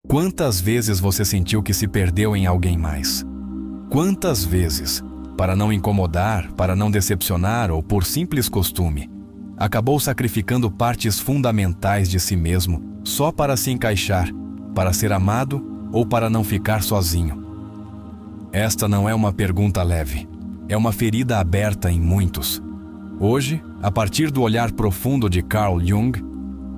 Quantas vezes você sentiu que se perdeu em alguém mais? Quantas vezes, para não incomodar, para não decepcionar ou por simples costume, acabou sacrificando partes fundamentais de si mesmo só para se encaixar, para ser amado ou para não ficar sozinho? Esta não é uma pergunta leve, é uma ferida aberta em muitos. Hoje, a partir do olhar profundo de Carl Jung,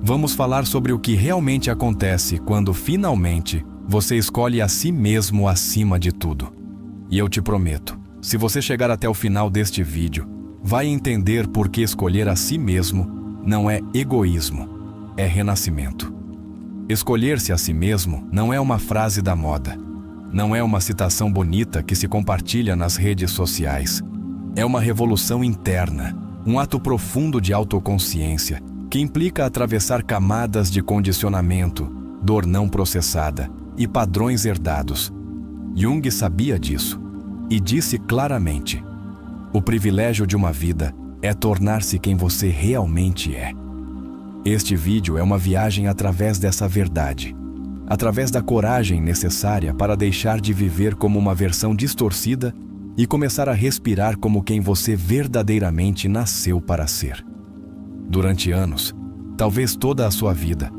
vamos falar sobre o que realmente acontece quando finalmente você escolhe a si mesmo acima de tudo. E eu te prometo, se você chegar até o final deste vídeo, vai entender por que escolher a si mesmo não é egoísmo, é renascimento. Escolher-se a si mesmo não é uma frase da moda, não é uma citação bonita que se compartilha nas redes sociais. É uma revolução interna, um ato profundo de autoconsciência que implica atravessar camadas de condicionamento, dor não processada e padrões herdados. Jung sabia disso e disse claramente: o privilégio de uma vida é tornar-se quem você realmente é. Este vídeo é uma viagem através dessa verdade, através da coragem necessária para deixar de viver como uma versão distorcida e começar a respirar como quem você verdadeiramente nasceu para ser. Durante anos, talvez toda a sua vida,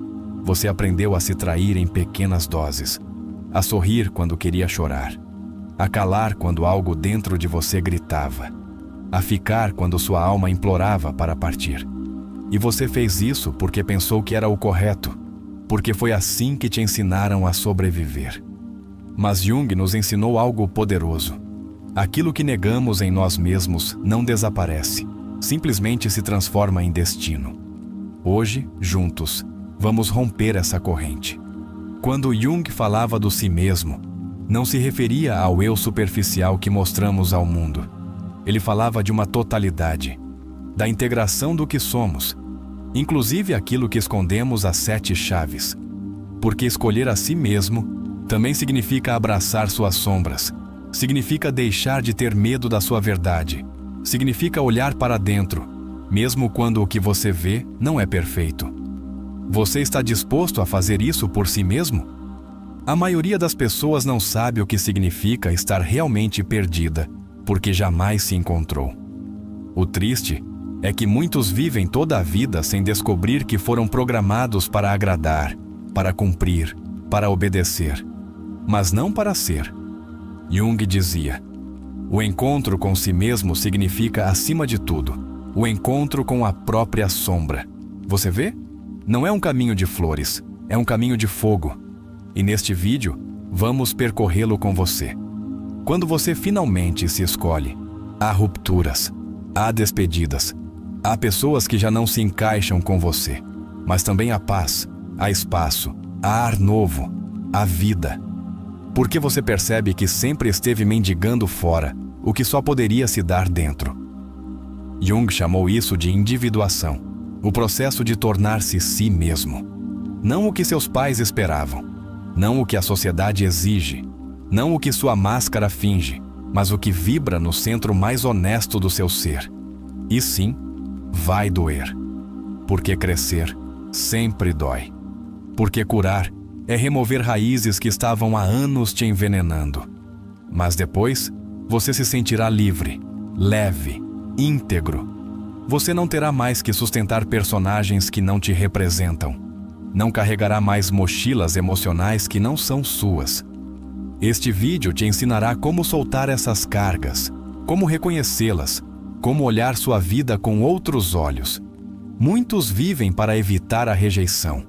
você aprendeu a se trair em pequenas doses, a sorrir quando queria chorar, a calar quando algo dentro de você gritava, a ficar quando sua alma implorava para partir. E você fez isso porque pensou que era o correto, porque foi assim que te ensinaram a sobreviver. Mas Jung nos ensinou algo poderoso. Aquilo que negamos em nós mesmos não desaparece, simplesmente se transforma em destino. Hoje, juntos, vamos romper essa corrente. Quando Jung falava do si mesmo, não se referia ao eu superficial que mostramos ao mundo. Ele falava de uma totalidade, da integração do que somos, inclusive aquilo que escondemos às 7 chaves. Porque escolher a si mesmo também significa abraçar suas sombras, significa deixar de ter medo da sua verdade, significa olhar para dentro, mesmo quando o que você vê não é perfeito. Você está disposto a fazer isso por si mesmo? A maioria das pessoas não sabe o que significa estar realmente perdida, porque jamais se encontrou. O triste é que muitos vivem toda a vida sem descobrir que foram programados para agradar, para cumprir, para obedecer, mas não para ser. Jung dizia: o encontro com si mesmo significa, acima de tudo, o encontro com a própria sombra. Você vê? Não é um caminho de flores, é um caminho de fogo. E neste vídeo, vamos percorrê-lo com você. Quando você finalmente se escolhe, há rupturas, há despedidas, há pessoas que já não se encaixam com você, mas também há paz, há espaço, há ar novo, há vida. Porque você percebe que sempre esteve mendigando fora o que só poderia se dar dentro. Jung chamou isso de individuação, o processo de tornar-se si mesmo. Não o que seus pais esperavam, não o que a sociedade exige, não o que sua máscara finge, mas o que vibra no centro mais honesto do seu ser. E sim, vai doer. Porque crescer sempre dói. Porque curar é remover raízes que estavam há anos te envenenando. Mas depois, você se sentirá livre, leve, íntegro. Você não terá mais que sustentar personagens que não te representam. Não carregará mais mochilas emocionais que não são suas. Este vídeo te ensinará como soltar essas cargas, como reconhecê-las, como olhar sua vida com outros olhos. Muitos vivem para evitar a rejeição,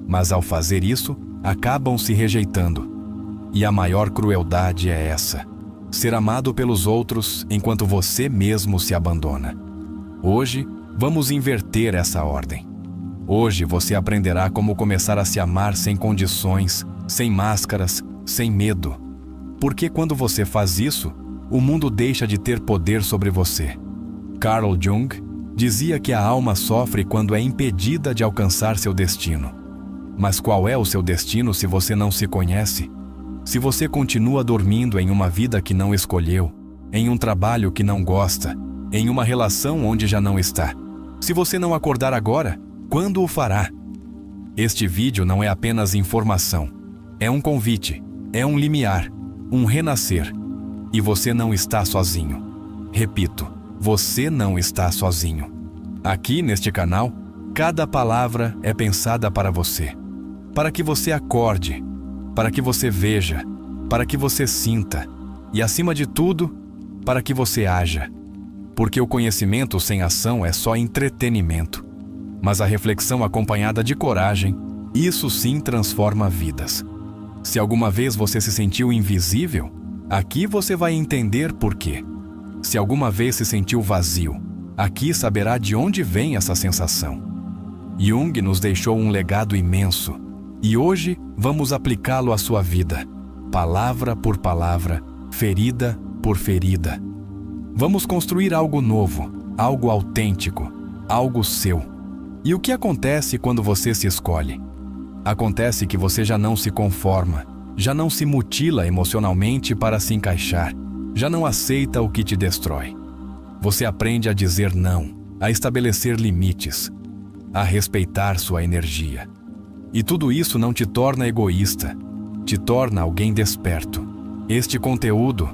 mas ao fazer isso, acabam se rejeitando. E a maior crueldade é essa: ser amado pelos outros enquanto você mesmo se abandona. Hoje, vamos inverter essa ordem. Hoje você aprenderá como começar a se amar sem condições, sem máscaras, sem medo. Porque quando você faz isso, o mundo deixa de ter poder sobre você. Carl Jung dizia que a alma sofre quando é impedida de alcançar seu destino. Mas qual é o seu destino se você não se conhece? Se você continua dormindo em uma vida que não escolheu, em um trabalho que não gosta, em uma relação onde já não está. Se você não acordar agora, quando o fará? Este vídeo não é apenas informação, É um convite, é um limiar, um renascer. E você não está sozinho. Repito, você não está sozinho. Aqui neste canal, cada palavra é pensada para você. Para que você acorde, para que você veja, para que você sinta. E acima de tudo, para que você haja. Porque o conhecimento sem ação é só entretenimento. Mas a reflexão acompanhada de coragem, isso sim transforma vidas. Se alguma vez você se sentiu invisível, aqui você vai entender por quê. Se alguma vez se sentiu vazio, aqui saberá de onde vem essa sensação. Jung nos deixou um legado imenso, e hoje vamos aplicá-lo à sua vida, palavra por palavra, ferida por ferida. Vamos construir algo novo, algo autêntico, algo seu. E o que acontece quando você se escolhe? Acontece que você já não se conforma, já não se mutila emocionalmente para se encaixar, já não aceita o que te destrói. Você aprende a dizer não, a estabelecer limites, a respeitar sua energia. E tudo isso não te torna egoísta, te torna alguém desperto. Este conteúdo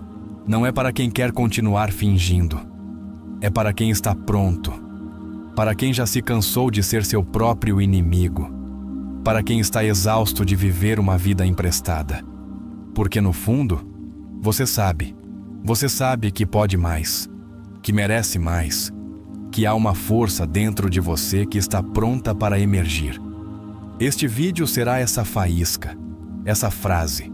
não é para quem quer continuar fingindo, é para quem está pronto, para quem já se cansou de ser seu próprio inimigo, para quem está exausto de viver uma vida emprestada. Porque no fundo, você sabe que pode mais, que merece mais, que há uma força dentro de você que está pronta para emergir. Este vídeo será essa faísca, essa frase,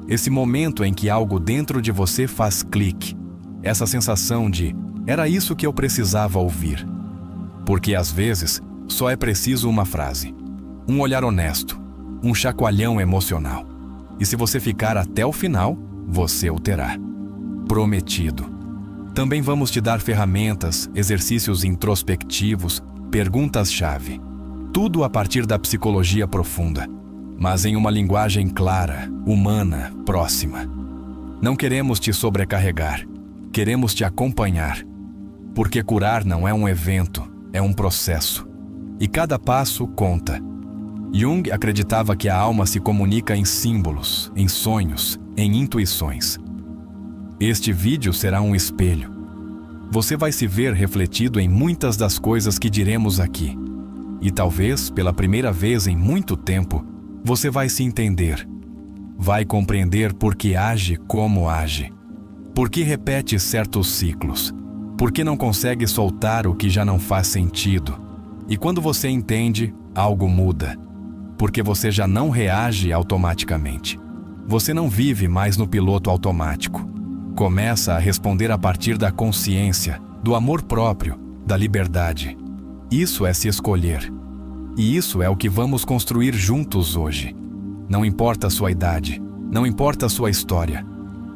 esse momento em que algo dentro de você faz clique, essa sensação de era isso que eu precisava ouvir. Porque às vezes só é preciso uma frase, um olhar honesto, um chacoalhão emocional. E se você ficar até o final, você o terá. Prometido. Também vamos te dar ferramentas, exercícios introspectivos, perguntas-chave. Tudo a partir da psicologia profunda, mas em uma linguagem clara, humana, próxima. Não queremos te sobrecarregar, queremos te acompanhar. Porque curar não é um evento, é um processo. E cada passo conta. Jung acreditava que a alma se comunica em símbolos, em sonhos, em intuições. Este vídeo será um espelho. Você vai se ver refletido em muitas das coisas que diremos aqui. E talvez, pela primeira vez em muito tempo, você vai se entender. Vai compreender por que age como age. Por que repete certos ciclos. Por que não consegue soltar o que já não faz sentido. E quando você entende, algo muda. Porque você já não reage automaticamente. Você não vive mais no piloto automático. Começa a responder a partir da consciência, do amor próprio, da liberdade. Isso é se escolher. E isso é o que vamos construir juntos hoje. Não importa a sua idade, não importa a sua história.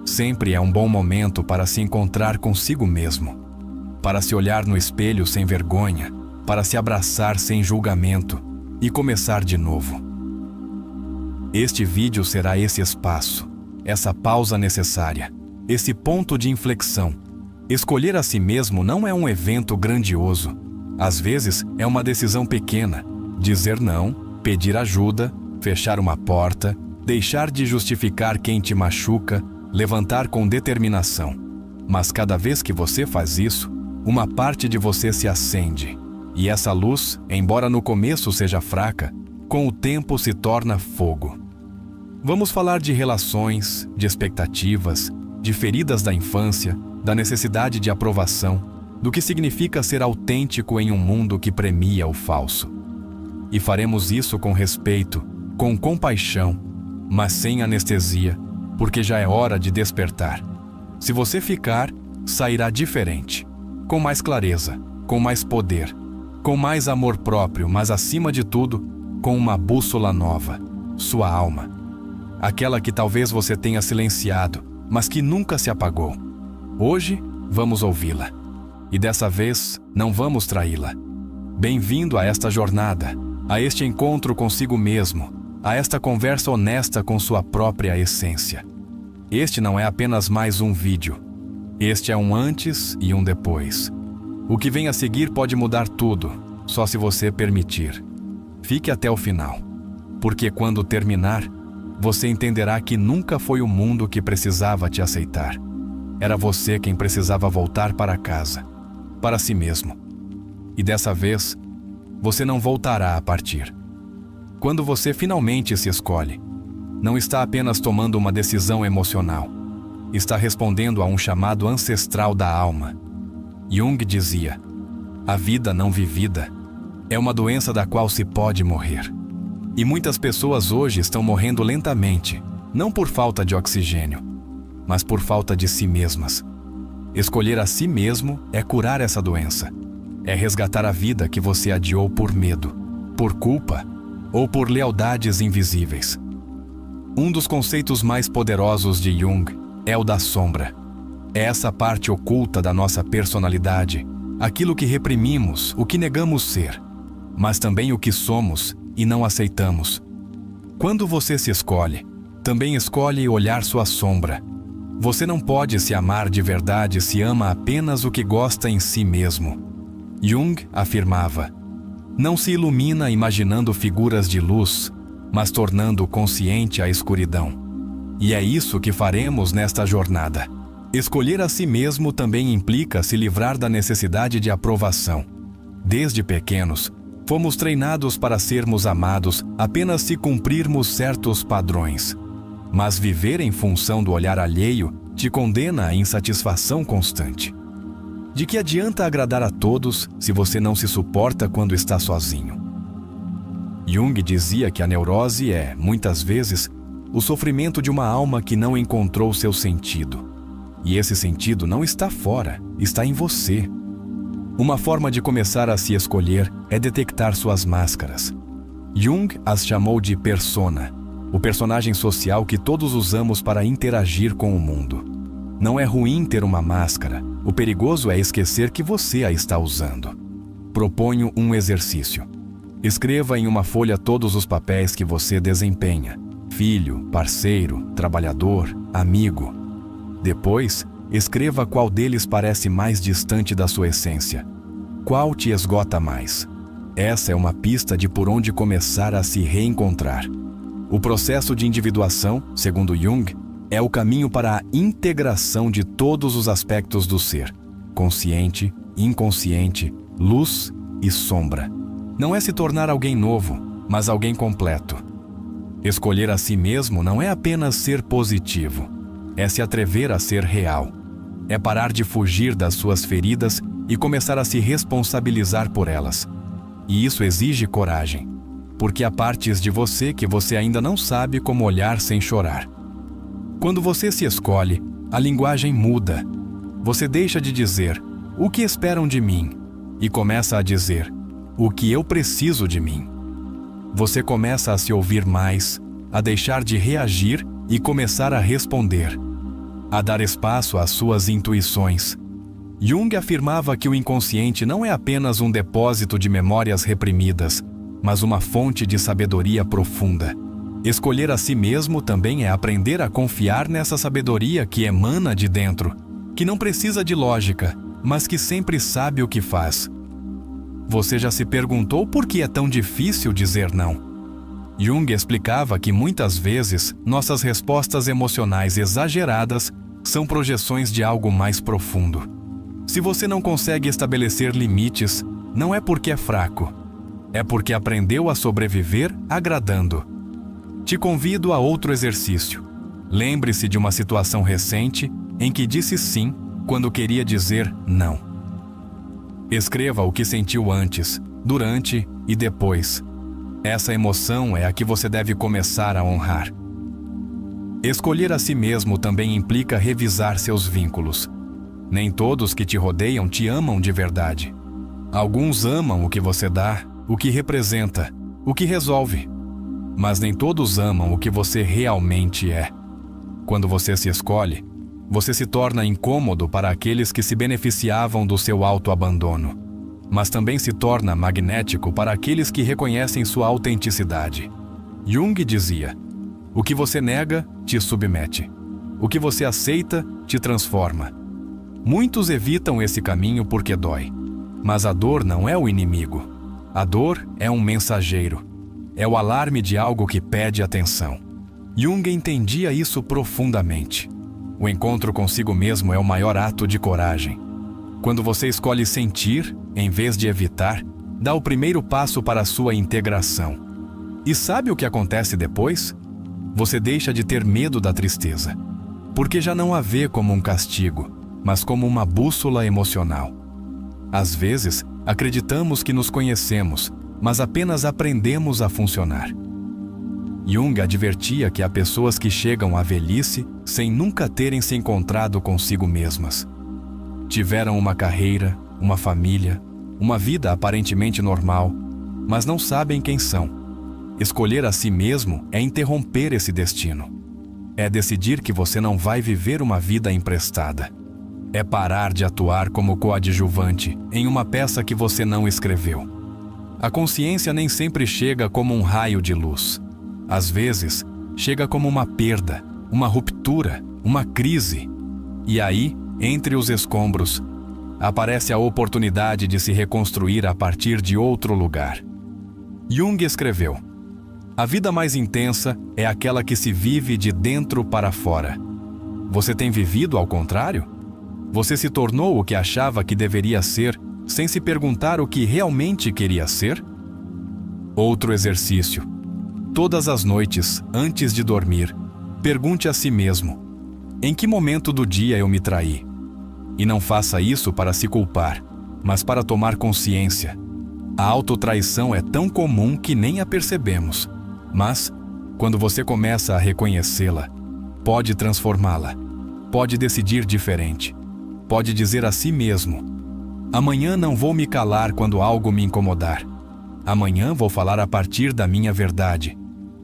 Sempre é um bom momento para se encontrar consigo mesmo. Para se olhar no espelho sem vergonha, para se abraçar sem julgamento e começar de novo. Este vídeo será esse espaço, essa pausa necessária, esse ponto de inflexão. Escolher a si mesmo não é um evento grandioso. Às vezes é uma decisão pequena. Dizer não, pedir ajuda, fechar uma porta, deixar de justificar quem te machuca, levantar com determinação. Mas cada vez que você faz isso, uma parte de você se acende. E essa luz, embora no começo seja fraca, com o tempo se torna fogo. Vamos falar de relações, de expectativas, de feridas da infância, da necessidade de aprovação, do que significa ser autêntico em um mundo que premia o falso. E faremos isso com respeito, com compaixão, mas sem anestesia, porque já é hora de despertar. Se você ficar, sairá diferente, com mais clareza, com mais poder, com mais amor próprio, mas acima de tudo, com uma bússola nova, sua alma. Aquela que talvez você tenha silenciado, mas que nunca se apagou. Hoje, vamos ouvi-la. E dessa vez, não vamos traí-la. Bem-vindo a esta jornada, a este encontro consigo mesmo, a esta conversa honesta com sua própria essência. Este não é apenas mais um vídeo. Este é um antes e um depois. O que vem a seguir pode mudar tudo, só se você permitir. Fique até o final, porque quando terminar, você entenderá que nunca foi o mundo que precisava te aceitar. Era você quem precisava voltar para casa, para si mesmo. E dessa vez, você não voltará a partir. Quando você finalmente se escolhe, não está apenas tomando uma decisão emocional, está respondendo a um chamado ancestral da alma. Jung dizia: a vida não vivida é uma doença da qual se pode morrer. E muitas pessoas hoje estão morrendo lentamente, não por falta de oxigênio, mas por falta de si mesmas. Escolher a si mesmo é curar essa doença. É resgatar a vida que você adiou por medo, por culpa ou por lealdades invisíveis. Um dos conceitos mais poderosos de Jung é o da sombra. É essa parte oculta da nossa personalidade, aquilo que reprimimos, o que negamos ser, mas também o que somos e não aceitamos. Quando você se escolhe, também escolhe olhar sua sombra. Você não pode se amar de verdade se ama apenas o que gosta em si mesmo. Jung afirmava: não se ilumina imaginando figuras de luz, mas tornando consciente a escuridão. E é isso que faremos nesta jornada. Escolher a si mesmo também implica se livrar da necessidade de aprovação. Desde pequenos, fomos treinados para sermos amados apenas se cumprirmos certos padrões. Mas viver em função do olhar alheio te condena à insatisfação constante. De que adianta agradar a todos se você não se suporta quando está sozinho? Jung dizia que a neurose é, muitas vezes, o sofrimento de uma alma que não encontrou seu sentido. E esse sentido não está fora, está em você. Uma forma de começar a se escolher é detectar suas máscaras. Jung as chamou de persona, o personagem social que todos usamos para interagir com o mundo. Não é ruim ter uma máscara, o perigoso é esquecer que você a está usando. Proponho um exercício. Escreva em uma folha todos os papéis que você desempenha: filho, parceiro, trabalhador, amigo. Depois, escreva qual deles parece mais distante da sua essência. Qual te esgota mais? Essa é uma pista de por onde começar a se reencontrar. O processo de individuação, segundo Jung, é o caminho para a integração de todos os aspectos do ser: consciente, inconsciente, luz e sombra. Não é se tornar alguém novo, mas alguém completo. Escolher a si mesmo não é apenas ser positivo, é se atrever a ser real. É parar de fugir das suas feridas e começar a se responsabilizar por elas. E isso exige coragem, porque há partes de você que você ainda não sabe como olhar sem chorar. Quando você se escolhe, a linguagem muda. Você deixa de dizer: o que esperam de mim? E começa a dizer: o que eu preciso de mim. Você começa a se ouvir mais, a deixar de reagir e começar a responder, a dar espaço às suas intuições. Jung afirmava que o inconsciente não é apenas um depósito de memórias reprimidas, mas uma fonte de sabedoria profunda. Escolher a si mesmo também é aprender a confiar nessa sabedoria que emana de dentro, que não precisa de lógica, mas que sempre sabe o que faz. Você já se perguntou por que é tão difícil dizer não? Jung explicava que muitas vezes nossas respostas emocionais exageradas são projeções de algo mais profundo. Se você não consegue estabelecer limites, não é porque é fraco, é porque aprendeu a sobreviver agradando. Te convido a outro exercício. Lembre-se de uma situação recente em que disse sim quando queria dizer não. Escreva o que sentiu antes, durante e depois. Essa emoção é a que você deve começar a honrar. Escolher a si mesmo também implica revisar seus vínculos. Nem todos que te rodeiam te amam de verdade. Alguns amam o que você dá, o que representa, o que resolve. Mas nem todos amam o que você realmente é. Quando você se escolhe, você se torna incômodo para aqueles que se beneficiavam do seu autoabandono, mas também se torna magnético para aqueles que reconhecem sua autenticidade. Jung dizia: o que você nega, te submete. O que você aceita, te transforma. Muitos evitam esse caminho porque dói. Mas a dor não é o inimigo. A dor é um mensageiro. É o alarme de algo que pede atenção. Jung entendia isso profundamente. O encontro consigo mesmo é o maior ato de coragem. Quando você escolhe sentir, em vez de evitar, dá o primeiro passo para a sua integração. E sabe o que acontece depois? Você deixa de ter medo da tristeza, porque já não a vê como um castigo, mas como uma bússola emocional. Às vezes, acreditamos que nos conhecemos, mas apenas aprendemos a funcionar. Jung advertia que há pessoas que chegam à velhice sem nunca terem se encontrado consigo mesmas. Tiveram uma carreira, uma família, uma vida aparentemente normal, mas não sabem quem são. Escolher a si mesmo é interromper esse destino. É decidir que você não vai viver uma vida emprestada. É parar de atuar como coadjuvante em uma peça que você não escreveu. A consciência nem sempre chega como um raio de luz. Às vezes, chega como uma perda, uma ruptura, uma crise. E aí, entre os escombros, aparece a oportunidade de se reconstruir a partir de outro lugar. Jung escreveu: "A vida mais intensa é aquela que se vive de dentro para fora." Você tem vivido ao contrário? Você se tornou o que achava que deveria ser, sem se perguntar o que realmente queria ser? Outro exercício. Todas as noites, antes de dormir, pergunte a si mesmo: em que momento do dia eu me traí? E não faça isso para se culpar, mas para tomar consciência. A autotraição é tão comum que nem a percebemos. Mas, quando você começa a reconhecê-la, pode transformá-la, pode decidir diferente, pode dizer a si mesmo: amanhã não vou me calar quando algo me incomodar. Amanhã vou falar a partir da minha verdade.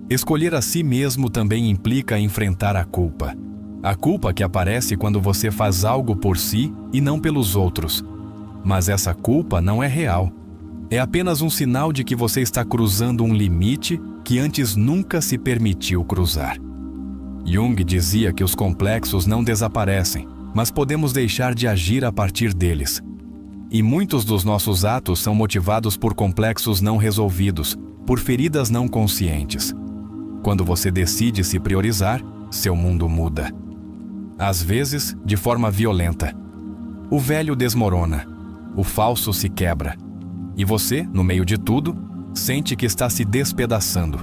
Escolher a si mesmo também implica enfrentar a culpa. A culpa que aparece quando você faz algo por si e não pelos outros. Mas essa culpa não é real. É apenas um sinal de que você está cruzando um limite que antes nunca se permitiu cruzar. Jung dizia que os complexos não desaparecem, mas podemos deixar de agir a partir deles. E muitos dos nossos atos são motivados por complexos não resolvidos, por feridas não conscientes. Quando você decide se priorizar, seu mundo muda. Às vezes, de forma violenta. O velho desmorona, o falso se quebra. E você, no meio de tudo, sente que está se despedaçando.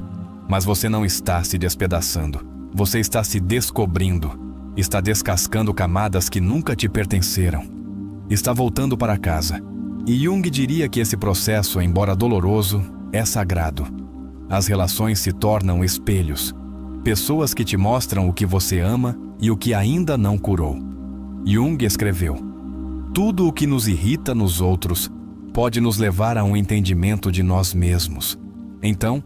Mas você não está se despedaçando. Você está se descobrindo. Está descascando camadas que nunca te pertenceram. Está voltando para casa. E Jung diria que esse processo, embora doloroso, é sagrado. As relações se tornam espelhos. Pessoas que te mostram o que você ama e o que ainda não curou. Jung escreveu: "Tudo o que nos irrita nos outros pode nos levar a um entendimento de nós mesmos. Então,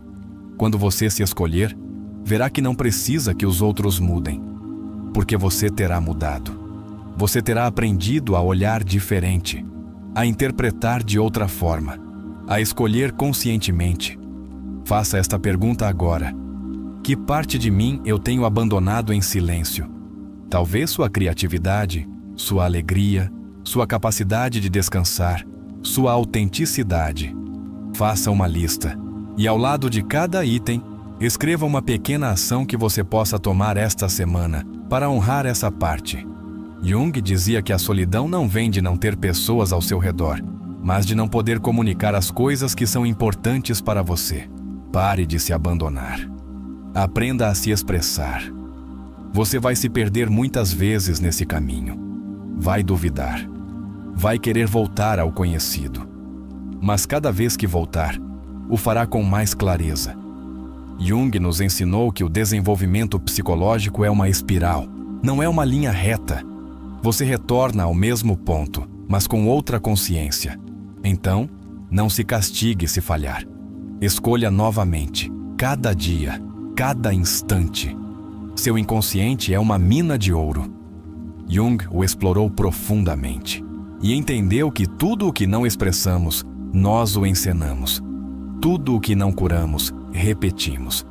quando você se escolher, verá que não precisa que os outros mudem, porque você terá mudado. Você terá aprendido a olhar diferente, a interpretar de outra forma, a escolher conscientemente. Faça esta pergunta agora: que parte de mim eu tenho abandonado em silêncio? Talvez sua criatividade, sua alegria, sua capacidade de descansar, sua autenticidade. Faça uma lista e, ao lado de cada item, escreva uma pequena ação que você possa tomar esta semana para honrar essa parte. Jung dizia que a solidão não vem de não ter pessoas ao seu redor, mas de não poder comunicar as coisas que são importantes para você. Pare de se abandonar. Aprenda a se expressar. Você vai se perder muitas vezes nesse caminho. Vai duvidar. Vai querer voltar ao conhecido. Mas cada vez que voltar, o fará com mais clareza. Jung nos ensinou que o desenvolvimento psicológico é uma espiral, não é uma linha reta. Você retorna ao mesmo ponto, mas com outra consciência. Então, não se castigue se falhar. Escolha novamente, cada dia, cada instante. Seu inconsciente é uma mina de ouro. Jung o explorou profundamente e entendeu que tudo o que não expressamos, nós o encenamos. Tudo o que não curamos, repetimos.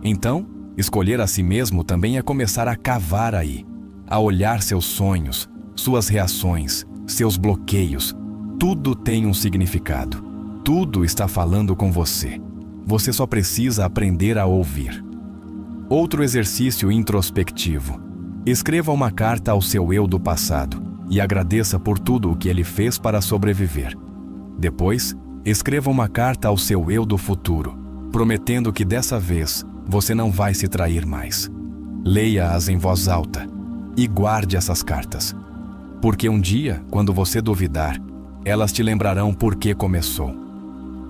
Então, escolher a si mesmo também é começar a cavar aí, a olhar seus sonhos, suas reações, seus bloqueios. Tudo tem um significado. Tudo está falando com você. Você só precisa aprender a ouvir. Outro exercício introspectivo. Escreva uma carta ao seu eu do passado e agradeça por tudo o que ele fez para sobreviver. Depois, escreva uma carta ao seu eu do futuro, prometendo que dessa vez você não vai se trair mais. Leia-as em voz alta e guarde essas cartas, porque um dia, quando você duvidar, elas te lembrarão por que começou.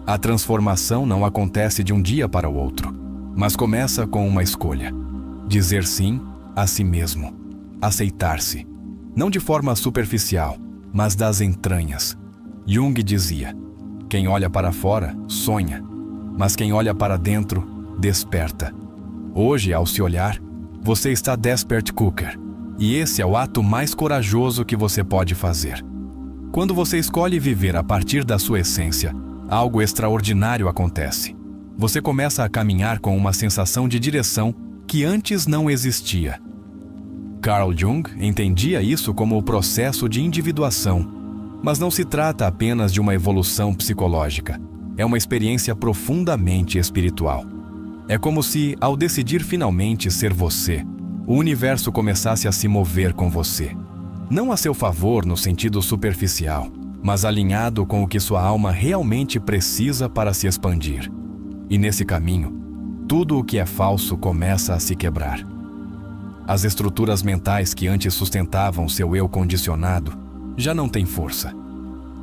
A transformação não acontece de um dia para o outro, mas começa com uma escolha: dizer sim a si mesmo, aceitar-se, não de forma superficial, mas das entranhas. Jung dizia: quem olha para fora, sonha, mas quem olha para dentro, desperta. Hoje, ao se olhar, você está Despert Cooker, e esse é o ato mais corajoso que você pode fazer. Quando você escolhe viver a partir da sua essência, algo extraordinário acontece. Você começa a caminhar com uma sensação de direção que antes não existia. Carl Jung entendia isso como o processo de individuação, mas não se trata apenas de uma evolução psicológica. É uma experiência profundamente espiritual. É como se, ao decidir finalmente ser você, o universo começasse a se mover com você. Não a seu favor no sentido superficial, mas alinhado com o que sua alma realmente precisa para se expandir. E nesse caminho, tudo o que é falso começa a se quebrar. As estruturas mentais que antes sustentavam seu eu condicionado já não têm força.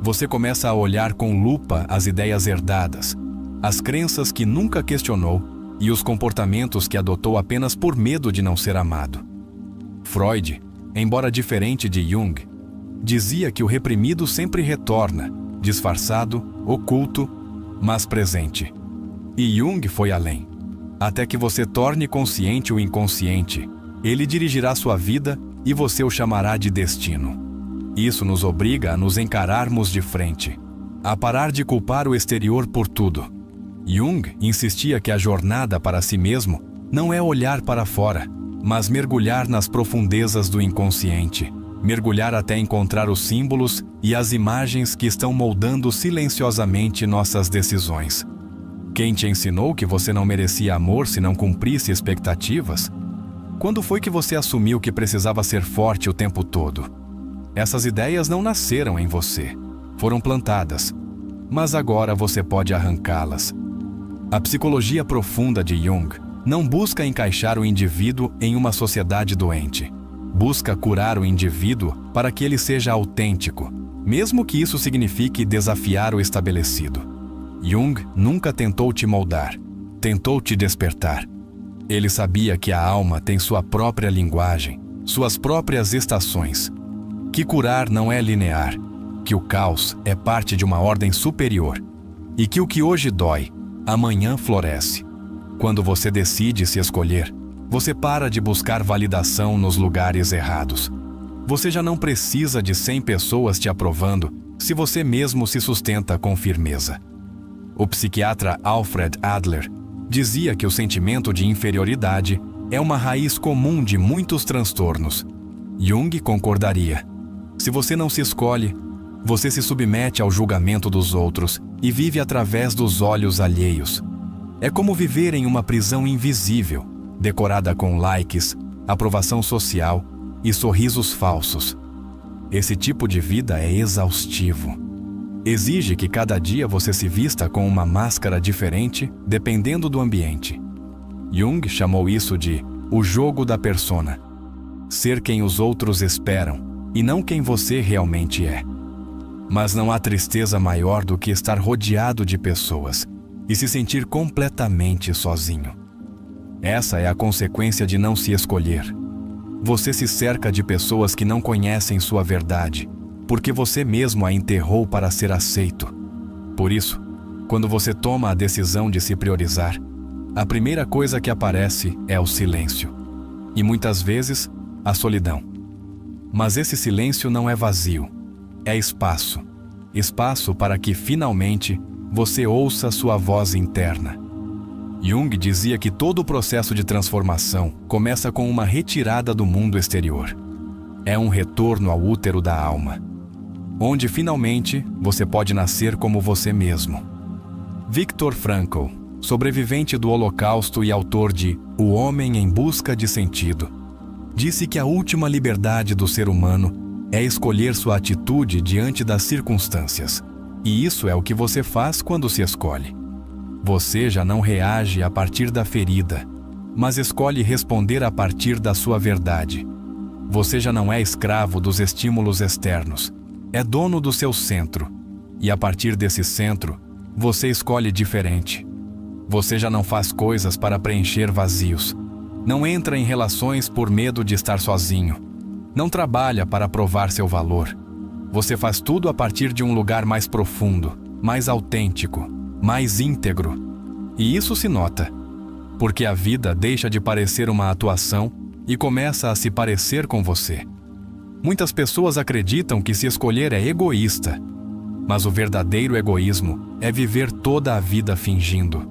Você começa a olhar com lupa as ideias herdadas, as crenças que nunca questionou e os comportamentos que adotou apenas por medo de não ser amado. Freud, embora diferente de Jung, dizia que o reprimido sempre retorna, disfarçado, oculto, mas presente. E Jung foi além. Até que você torne consciente o inconsciente, ele dirigirá sua vida e você o chamará de destino. Isso nos obriga a nos encararmos de frente, a parar de culpar o exterior por tudo. Jung insistia que a jornada para si mesmo não é olhar para fora, mas mergulhar nas profundezas do inconsciente, mergulhar até encontrar os símbolos e as imagens que estão moldando silenciosamente nossas decisões. Quem te ensinou que você não merecia amor se não cumprisse expectativas? Quando foi que você assumiu que precisava ser forte o tempo todo? Essas ideias não nasceram em você, foram plantadas, mas agora você pode arrancá-las. A psicologia profunda de Jung não busca encaixar o indivíduo em uma sociedade doente. Busca curar o indivíduo para que ele seja autêntico, mesmo que isso signifique desafiar o estabelecido. Jung nunca tentou te moldar, tentou te despertar. Ele sabia que a alma tem sua própria linguagem, suas próprias estações, que curar não é linear, que o caos é parte de uma ordem superior e que o que hoje dói, amanhã floresce. Quando você decide se escolher, você para de buscar validação nos lugares errados. Você já não precisa de 100 pessoas te aprovando se você mesmo se sustenta com firmeza. O psiquiatra Alfred Adler dizia que o sentimento de inferioridade é uma raiz comum de muitos transtornos. Jung concordaria. Se você não se escolhe, você se submete ao julgamento dos outros e vive através dos olhos alheios. É como viver em uma prisão invisível, decorada com likes, aprovação social e sorrisos falsos. Esse tipo de vida é exaustivo. Exige que cada dia você se vista com uma máscara diferente, dependendo do ambiente. Jung chamou isso de o jogo da persona. Ser quem os outros esperam e não quem você realmente é. Mas não há tristeza maior do que estar rodeado de pessoas e se sentir completamente sozinho. Essa é a consequência de não se escolher. Você se cerca de pessoas que não conhecem sua verdade, porque você mesmo a enterrou para ser aceito. Por isso, quando você toma a decisão de se priorizar, a primeira coisa que aparece é o silêncio. E muitas vezes, a solidão. Mas esse silêncio não é vazio. É espaço. Espaço para que, finalmente, você ouça sua voz interna. Jung dizia que todo o processo de transformação começa com uma retirada do mundo exterior. É um retorno ao útero da alma, onde, finalmente, você pode nascer como você mesmo. Viktor Frankl sobrevivente do Holocausto e autor de O Homem em Busca de Sentido, disse que a última liberdade do ser humano é escolher sua atitude diante das circunstâncias. E isso é o que você faz quando se escolhe. Você já não reage a partir da ferida, mas escolhe responder a partir da sua verdade. Você já não é escravo dos estímulos externos, é dono do seu centro. E a partir desse centro, você escolhe diferente. Você já não faz coisas para preencher vazios. Não entra em relações por medo de estar sozinho. Não trabalha para provar seu valor. Você faz tudo a partir de um lugar mais profundo, mais autêntico, mais íntegro. E isso se nota, porque a vida deixa de parecer uma atuação e começa a se parecer com você. Muitas pessoas acreditam que se escolher é egoísta, mas o verdadeiro egoísmo é viver toda a vida fingindo.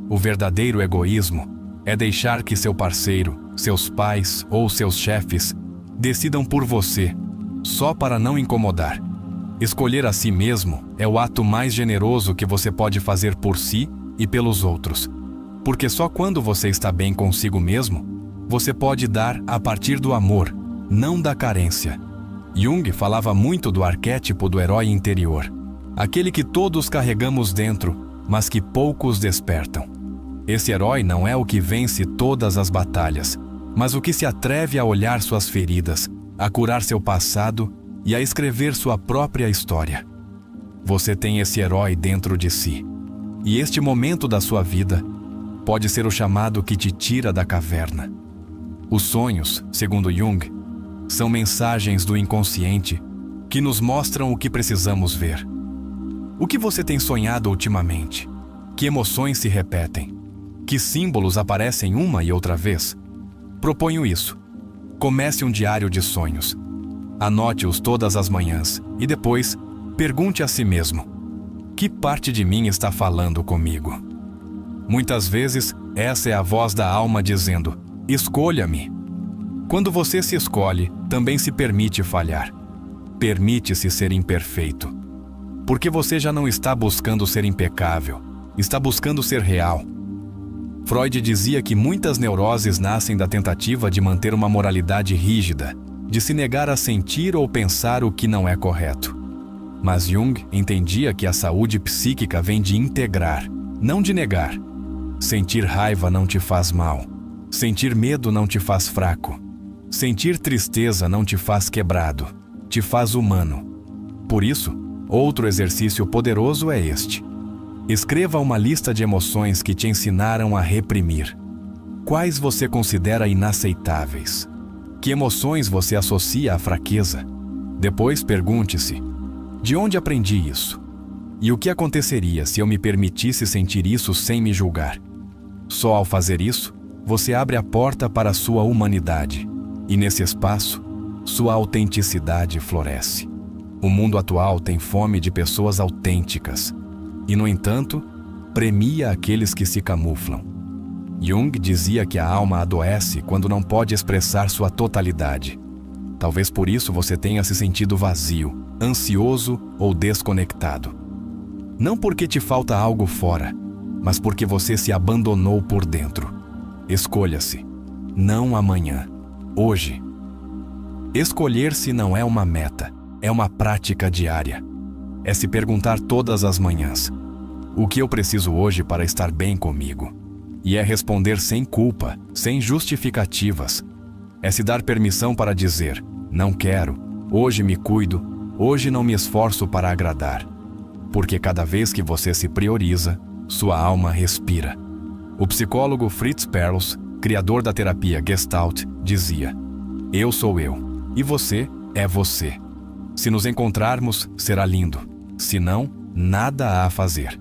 O verdadeiro egoísmo é deixar que seu parceiro, seus pais ou seus chefes decidam por você, só para não incomodar. Escolher a si mesmo é o ato mais generoso que você pode fazer por si e pelos outros. Porque só quando você está bem consigo mesmo, você pode dar a partir do amor, não da carência. Jung falava muito do arquétipo do herói interior, aquele que todos carregamos dentro, mas que poucos despertam. Esse herói não é o que vence todas as batalhas, mas o que se atreve a olhar suas feridas, a curar seu passado e a escrever sua própria história. Você tem esse herói dentro de si. E este momento da sua vida pode ser o chamado que te tira da caverna. Os sonhos, segundo Jung, são mensagens do inconsciente que nos mostram o que precisamos ver. O que você tem sonhado ultimamente? Que emoções se repetem? Que símbolos aparecem uma e outra vez? Proponho isso. Comece um diário de sonhos. Anote-os todas as manhãs e depois pergunte a si mesmo: que parte de mim está falando comigo? Muitas vezes, essa é a voz da alma dizendo: escolha-me. Quando você se escolhe, também se permite falhar. Permite-se ser imperfeito. Porque você já não está buscando ser impecável, está buscando ser real. Freud dizia que muitas neuroses nascem da tentativa de manter uma moralidade rígida, de se negar a sentir ou pensar o que não é correto. Mas Jung entendia que a saúde psíquica vem de integrar, não de negar. Sentir raiva não te faz mal. Sentir medo não te faz fraco. Sentir tristeza não te faz quebrado, te faz humano. Por isso, outro exercício poderoso é este. Escreva uma lista de emoções que te ensinaram a reprimir. Quais você considera inaceitáveis? Que emoções você associa à fraqueza? Depois pergunte-se: de onde aprendi isso? E o que aconteceria se eu me permitisse sentir isso sem me julgar? Só ao fazer isso, você abre a porta para a sua humanidade. E nesse espaço, sua autenticidade floresce. O mundo atual tem fome de pessoas autênticas. E, no entanto, premia aqueles que se camuflam. Jung dizia que a alma adoece quando não pode expressar sua totalidade. Talvez por isso você tenha se sentido vazio, ansioso ou desconectado. Não porque te falta algo fora, mas porque você se abandonou por dentro. Escolha-se, não amanhã, hoje. Escolher-se não é uma meta, é uma prática diária. É se perguntar todas as manhãs: o que eu preciso hoje para estar bem comigo? E é responder sem culpa, sem justificativas. É se dar permissão para dizer: não quero, hoje me cuido, hoje não me esforço para agradar. Porque cada vez que você se prioriza, sua alma respira. O psicólogo Fritz Perls, criador da terapia Gestalt, dizia: eu sou eu, e você é você. Se nos encontrarmos, será lindo. Se não, nada há a fazer.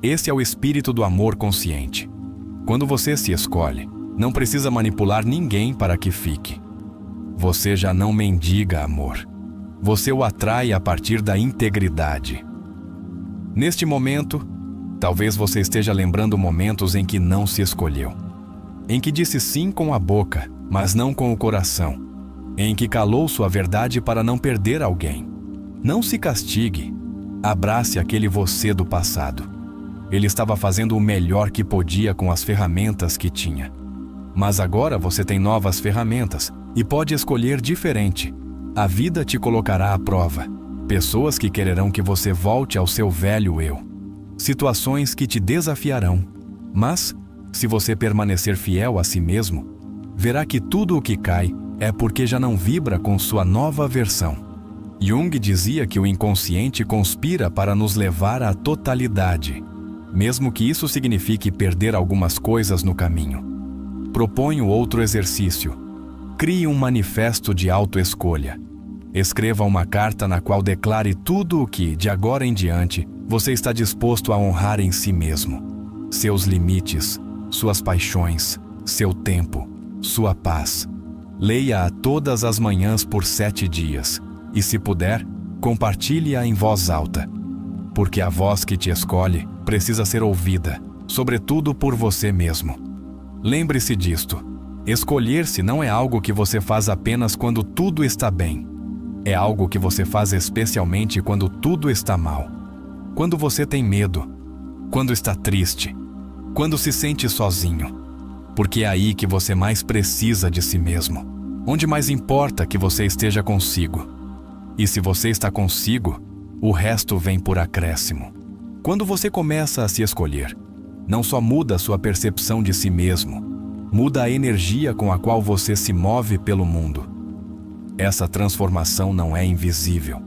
Esse é o espírito do amor consciente. Quando você se escolhe, não precisa manipular ninguém para que fique. Você já não mendiga amor. Você o atrai a partir da integridade. Neste momento, talvez você esteja lembrando momentos em que não se escolheu. Em que disse sim com a boca, mas não com o coração. Em que calou sua verdade para não perder alguém. Não se castigue. Abrace aquele você do passado. ele estava fazendo o melhor que podia com as ferramentas que tinha. Mas agora você tem novas ferramentas e pode escolher diferente. A vida te colocará à prova. Pessoas que quererão que você volte ao seu velho eu. Situações que te desafiarão. Mas, se você permanecer fiel a si mesmo, verá que tudo o que cai é porque já não vibra com sua nova versão. Jung dizia que o inconsciente conspira para nos levar à totalidade, mesmo que isso signifique perder algumas coisas no caminho. Proponho outro exercício. Crie um manifesto de autoescolha. Escreva uma carta na qual declare tudo o que, de agora em diante, você está disposto a honrar em si mesmo. Seus limites, suas paixões, seu tempo, sua paz. Leia-a todas as manhãs por 7 dias. E se puder, compartilhe-a em voz alta. Porque a voz que te escolhe precisa ser ouvida, sobretudo por você mesmo. Lembre-se disto. Escolher-se não é algo que você faz apenas quando tudo está bem. É algo que você faz especialmente quando tudo está mal. Quando você tem medo. Quando está triste. Quando se sente sozinho. Porque é aí que você mais precisa de si mesmo. Onde mais importa que você esteja consigo. E se você está consigo, o resto vem por acréscimo. Quando você começa a se escolher, não só muda sua percepção de si mesmo, muda a energia com a qual você se move pelo mundo. Essa transformação não é invisível.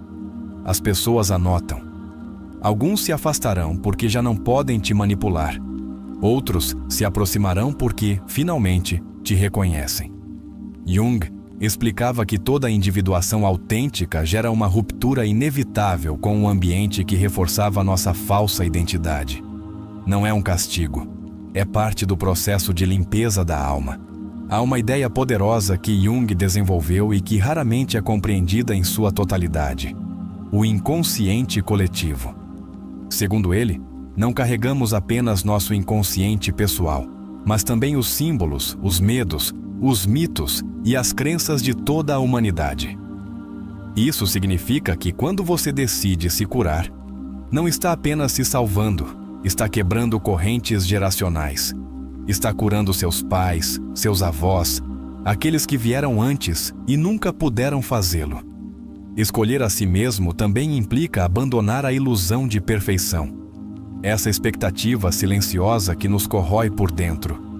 As pessoas a notam. Alguns se afastarão porque já não podem te manipular. Outros se aproximarão porque, finalmente, te reconhecem. Jung explicava que toda individuação autêntica gera uma ruptura inevitável com o ambiente que reforçava nossa falsa identidade. Não é um castigo, é parte do processo de limpeza da alma. Há uma ideia poderosa que Jung desenvolveu e que raramente é compreendida em sua totalidade: o inconsciente coletivo. Segundo ele, não carregamos apenas nosso inconsciente pessoal, mas também os símbolos, os medos, os mitos e as crenças de toda a humanidade. Isso significa que quando você decide se curar, não está apenas se salvando, está quebrando correntes geracionais. Está curando seus pais, seus avós, aqueles que vieram antes e nunca puderam fazê-lo. Escolher a si mesmo também implica abandonar a ilusão de perfeição. Essa expectativa silenciosa que nos corrói por dentro.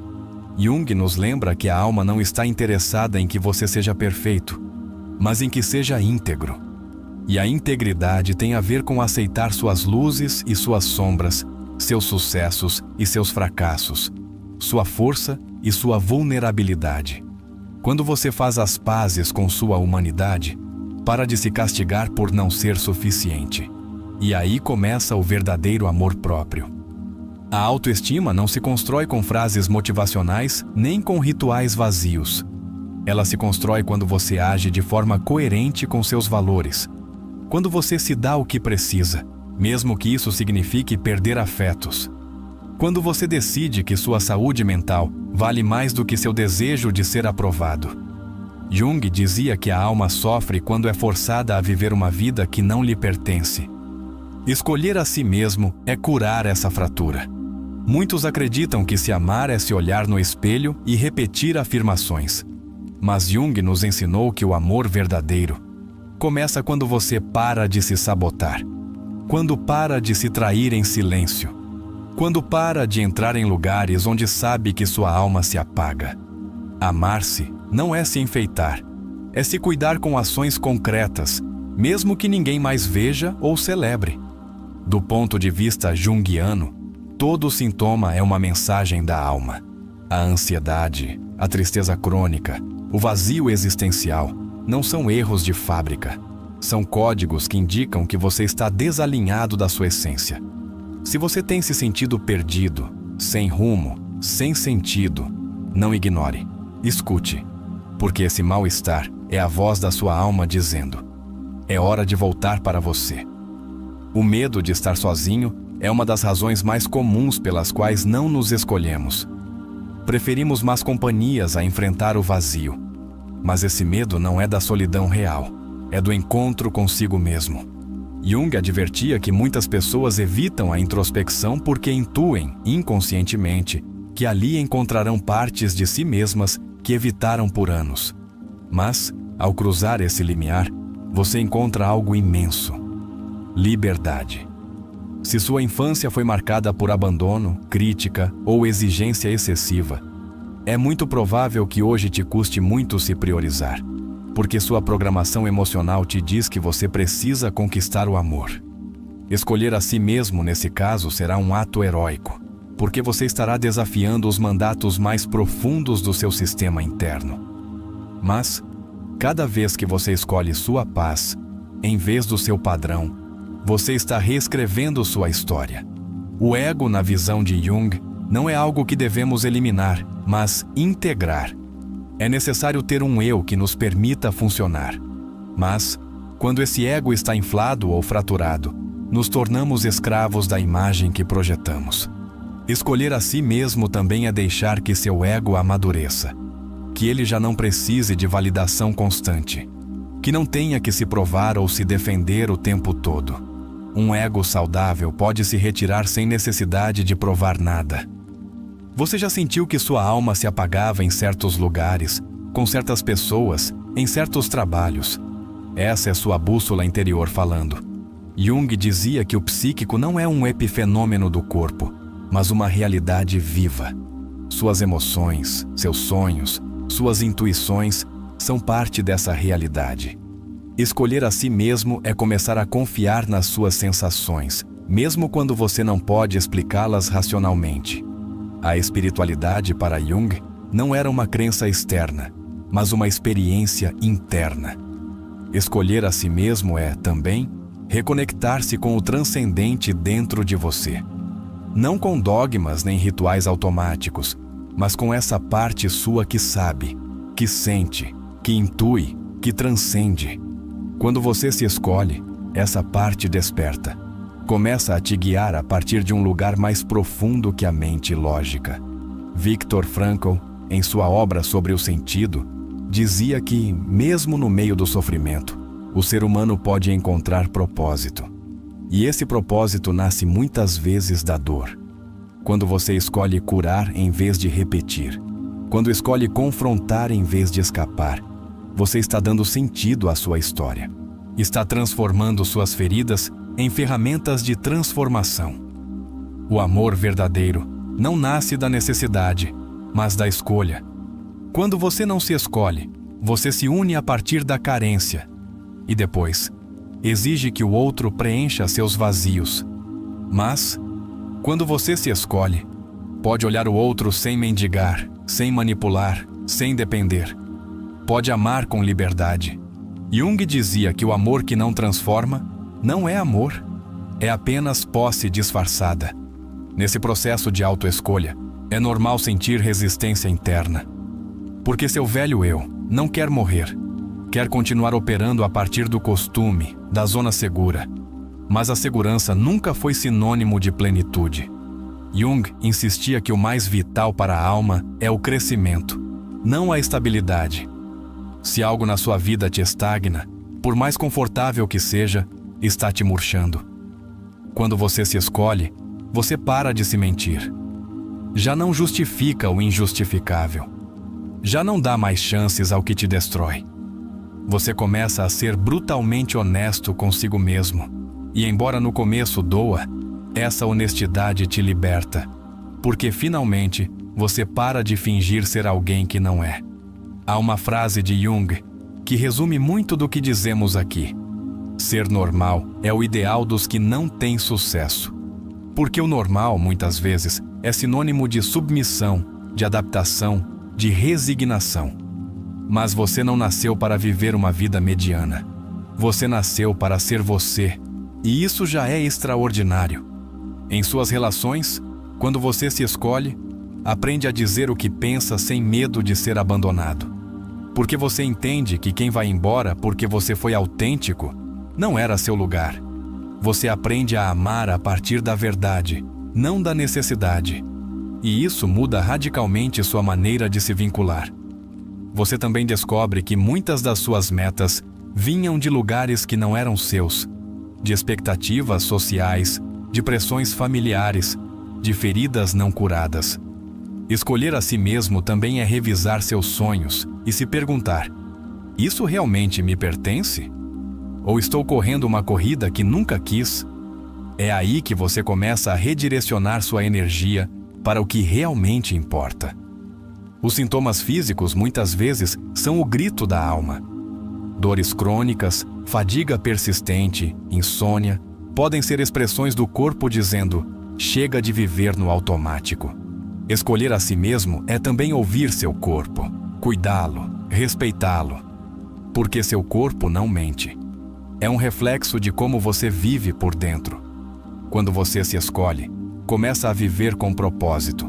Jung nos lembra que a alma não está interessada em que você seja perfeito, mas em que seja íntegro. E a integridade tem a ver com aceitar suas luzes e suas sombras, seus sucessos e seus fracassos, sua força e sua vulnerabilidade. Quando você faz as pazes com sua humanidade, para de se castigar por não ser suficiente. E aí começa o verdadeiro amor próprio. A autoestima não se constrói com frases motivacionais nem com rituais vazios. Ela se constrói quando você age de forma coerente com seus valores. Quando você se dá o que precisa, mesmo que isso signifique perder afetos. Quando você decide que sua saúde mental vale mais do que seu desejo de ser aprovado. Jung dizia que a alma sofre quando é forçada a viver uma vida que não lhe pertence. Escolher a si mesmo é curar essa fratura. Muitos acreditam que se amar é se olhar no espelho e repetir afirmações. Mas Jung nos ensinou que o amor verdadeiro começa quando você para de se sabotar, quando para de se trair em silêncio, quando para de entrar em lugares onde sabe que sua alma se apaga. Amar-se não é se enfeitar, é se cuidar com ações concretas, mesmo que ninguém mais veja ou celebre. Do ponto de vista junguiano, todo sintoma é uma mensagem da alma. A ansiedade, a tristeza crônica, o vazio existencial não são erros de fábrica. São códigos que indicam que você está desalinhado da sua essência. Se você tem se sentido perdido, sem rumo, sem sentido, não ignore. Escute, porque esse mal-estar é a voz da sua alma dizendo: é hora de voltar para você. O medo de estar sozinho é uma das razões mais comuns pelas quais não nos escolhemos. Preferimos más companhias a enfrentar o vazio. Mas esse medo não é da solidão real, é do encontro consigo mesmo. Jung advertia que muitas pessoas evitam a introspecção porque intuem, inconscientemente, que ali encontrarão partes de si mesmas que evitaram por anos. Mas, ao cruzar esse limiar, você encontra algo imenso: liberdade. Se sua infância foi marcada por abandono, crítica ou exigência excessiva, é muito provável que hoje te custe muito se priorizar, porque sua programação emocional te diz que você precisa conquistar o amor. Escolher a si mesmo, nesse caso, será um ato heróico, porque você estará desafiando os mandatos mais profundos do seu sistema interno. Mas, cada vez que você escolhe sua paz, em vez do seu padrão, você está reescrevendo sua história. O ego, na visão de Jung, não é algo que devemos eliminar, mas integrar. É necessário ter um eu que nos permita funcionar. Mas, quando esse ego está inflado ou fraturado, nos tornamos escravos da imagem que projetamos. Escolher a si mesmo também é deixar que seu ego amadureça, que ele já não precise de validação constante, que não tenha que se provar ou se defender o tempo todo. Um ego saudável pode se retirar sem necessidade de provar nada. Você já sentiu que sua alma se apagava em certos lugares, com certas pessoas, em certos trabalhos? Essa é sua bússola interior falando. Jung dizia que o psíquico não é um epifenômeno do corpo, mas uma realidade viva. Suas emoções, seus sonhos, suas intuições são parte dessa realidade. Escolher a si mesmo é começar a confiar nas suas sensações, mesmo quando você não pode explicá-las racionalmente. A espiritualidade para Jung não era uma crença externa, mas uma experiência interna. Escolher a si mesmo é, também, reconectar-se com o transcendente dentro de você. Não com dogmas nem rituais automáticos, mas com essa parte sua que sabe, que sente, que intui, que transcende. Quando você se escolhe, essa parte desperta. Começa a te guiar a partir de um lugar mais profundo que a mente lógica. Viktor Frankl, em sua obra sobre o sentido, dizia que, mesmo no meio do sofrimento, o ser humano pode encontrar propósito. E esse propósito nasce muitas vezes da dor. Quando você escolhe curar em vez de repetir, quando escolhe confrontar em vez de escapar, você está dando sentido à sua história. Está transformando suas feridas em ferramentas de transformação. O amor verdadeiro não nasce da necessidade, mas da escolha. Quando você não se escolhe, você se une a partir da carência. E depois, exige que o outro preencha seus vazios. Mas, quando você se escolhe, pode olhar o outro sem mendigar, sem manipular, sem depender. Pode amar com liberdade. Jung dizia que o amor que não transforma não é amor, é apenas posse disfarçada. Nesse processo de autoescolha, é normal sentir resistência interna. Porque seu velho eu não quer morrer, quer continuar operando a partir do costume, da zona segura. Mas a segurança nunca foi sinônimo de plenitude. Jung insistia que o mais vital para a alma é o crescimento, não a estabilidade. Se algo na sua vida te estagna, por mais confortável que seja, está te murchando. Quando você se escolhe, você para de se mentir. Já não justifica o injustificável. Já não dá mais chances ao que te destrói. Você começa a ser brutalmente honesto consigo mesmo. E embora no começo doa, essa honestidade te liberta, porque finalmente você para de fingir ser alguém que não é. Há uma frase de Jung que resume muito do que dizemos aqui. Ser normal é o ideal dos que não têm sucesso. Porque o normal, muitas vezes, é sinônimo de submissão, de adaptação, de resignação. Mas você não nasceu para viver uma vida mediana. Você nasceu para ser você, e isso já é extraordinário. Em suas relações, quando você se escolhe, aprende a dizer o que pensa sem medo de ser abandonado. Porque você entende que quem vai embora porque você foi autêntico não era seu lugar. Você aprende a amar a partir da verdade, não da necessidade. E isso muda radicalmente sua maneira de se vincular. Você também descobre que muitas das suas metas vinham de lugares que não eram seus. de expectativas sociais, de pressões familiares, de feridas não curadas. Escolher a si mesmo também é revisar seus sonhos e se perguntar: isso realmente me pertence? Ou estou correndo uma corrida que nunca quis? É aí que você começa a redirecionar sua energia para o que realmente importa. Os sintomas físicos muitas vezes são o grito da alma. Dores crônicas, fadiga persistente, insônia, podem ser expressões do corpo dizendo: chega de viver no automático. Escolher a si mesmo é também ouvir seu corpo, cuidá-lo, respeitá-lo. Porque seu corpo não mente. É um reflexo de como você vive por dentro. Quando você se escolhe, começa a viver com propósito.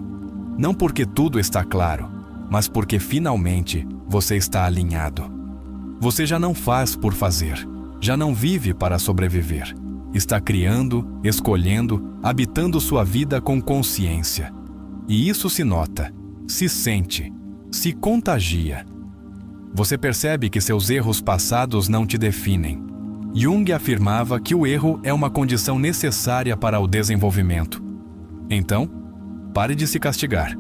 Não porque tudo está claro, mas porque finalmente você está alinhado. Você já não faz por fazer, já não vive para sobreviver. Está criando, escolhendo, habitando sua vida com consciência. E isso se nota, se sente, se contagia. Você percebe que seus erros passados não te definem. Jung afirmava que o erro é uma condição necessária para o desenvolvimento. Então, pare de se castigar.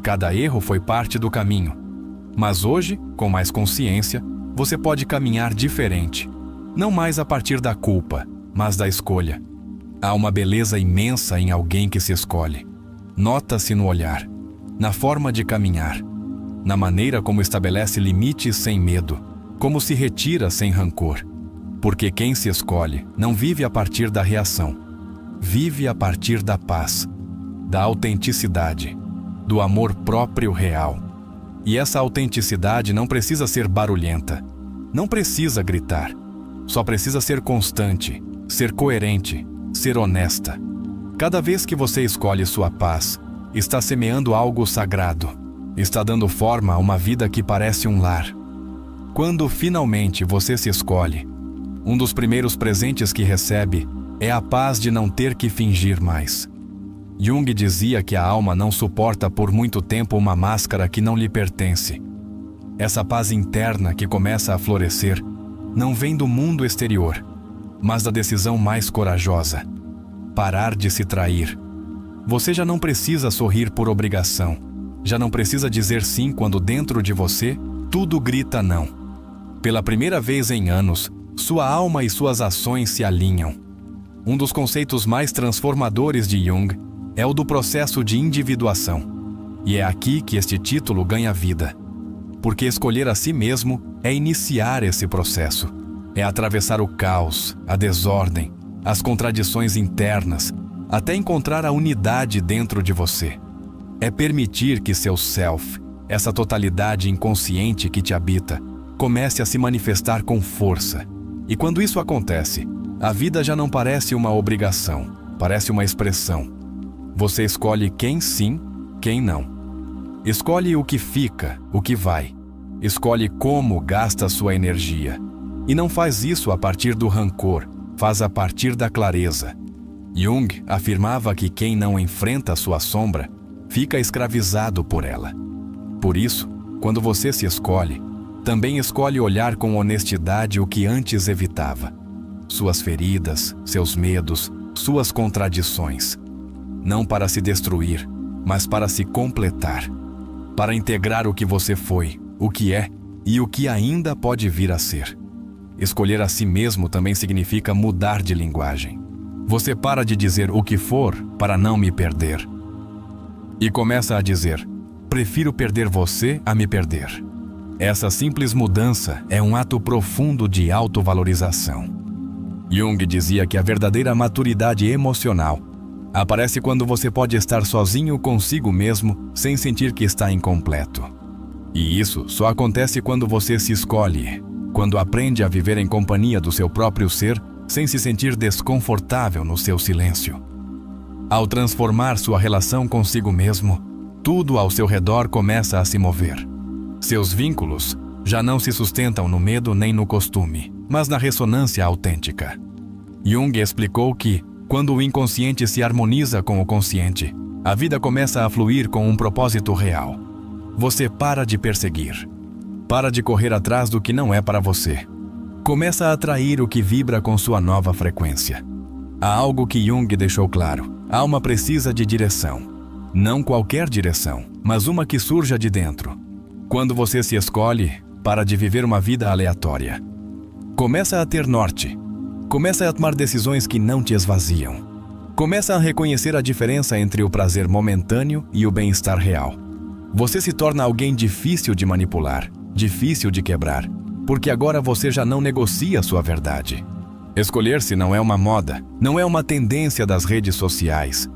Cada erro foi parte do caminho. Mas hoje, com mais consciência, você pode caminhar diferente. Não mais a partir da culpa, mas da escolha. Há uma beleza imensa em alguém que se escolhe. Nota-se no olhar, na forma de caminhar, na maneira como estabelece limites sem medo, como se retira sem rancor. Porque quem se escolhe não vive a partir da reação, vive a partir da paz, da autenticidade, do amor próprio real. E essa autenticidade não precisa ser barulhenta, não precisa gritar, só precisa ser constante, ser coerente, ser honesta. Cada vez que você escolhe sua paz, está semeando algo sagrado, está dando forma a uma vida que parece um lar. Quando finalmente você se escolhe, um dos primeiros presentes que recebe é a paz de não ter que fingir mais. Jung dizia que a alma não suporta por muito tempo uma máscara que não lhe pertence. Essa paz interna que começa a florescer não vem do mundo exterior, mas da decisão mais corajosa: parar de se trair. Você já não precisa sorrir por obrigação, já não precisa dizer sim quando dentro de você tudo grita não. Pela primeira vez em anos, sua alma e suas ações se alinham. Um dos conceitos mais transformadores de Jung é o do processo de individuação. E é aqui que este título ganha vida. Porque escolher a si mesmo é iniciar esse processo. É atravessar o caos, a desordem, as contradições internas, até encontrar a unidade dentro de você. É permitir que seu self, essa totalidade inconsciente que te habita, comece a se manifestar com força. E quando isso acontece, a vida já não parece uma obrigação, parece uma expressão. Você escolhe quem sim, quem não. Escolhe o que fica, o que vai. Escolhe como gasta sua energia. E não faz isso a partir do rancor, faz a partir da clareza. Jung afirmava que quem não enfrenta sua sombra, fica escravizado por ela. Por isso, quando você se escolhe, também escolhe olhar com honestidade o que antes evitava. Suas feridas, seus medos, suas contradições. Não para se destruir, mas para se completar. Para integrar o que você foi, o que é e o que ainda pode vir a ser. Escolher a si mesmo também significa mudar de linguagem. Você para de dizer o que for para não me perder. E começa a dizer: prefiro perder você a me perder. Essa simples mudança é um ato profundo de autovalorização. Jung dizia que a verdadeira maturidade emocional aparece quando você pode estar sozinho consigo mesmo sem sentir que está incompleto. E isso só acontece quando você se escolhe, quando aprende a viver em companhia do seu próprio ser sem se sentir desconfortável no seu silêncio. Ao transformar sua relação consigo mesmo, tudo ao seu redor começa a se mover. Seus vínculos já não se sustentam no medo nem no costume, mas na ressonância autêntica. Jung explicou que, quando o inconsciente se harmoniza com o consciente, a vida começa a fluir com um propósito real. Você para de perseguir. Para de correr atrás do que não é para você. Começa a atrair o que vibra com sua nova frequência. Há algo que Jung deixou claro. A alma precisa de direção. Não qualquer direção, mas uma que surja de dentro. Quando você se escolhe, para de viver uma vida aleatória. Começa a ter norte. Começa a tomar decisões que não te esvaziam. Começa a reconhecer a diferença entre o prazer momentâneo e o bem-estar real. Você se torna alguém difícil de manipular, difícil de quebrar, porque agora você já não negocia sua verdade. Escolher-se não é uma moda, não é uma tendência das redes sociais.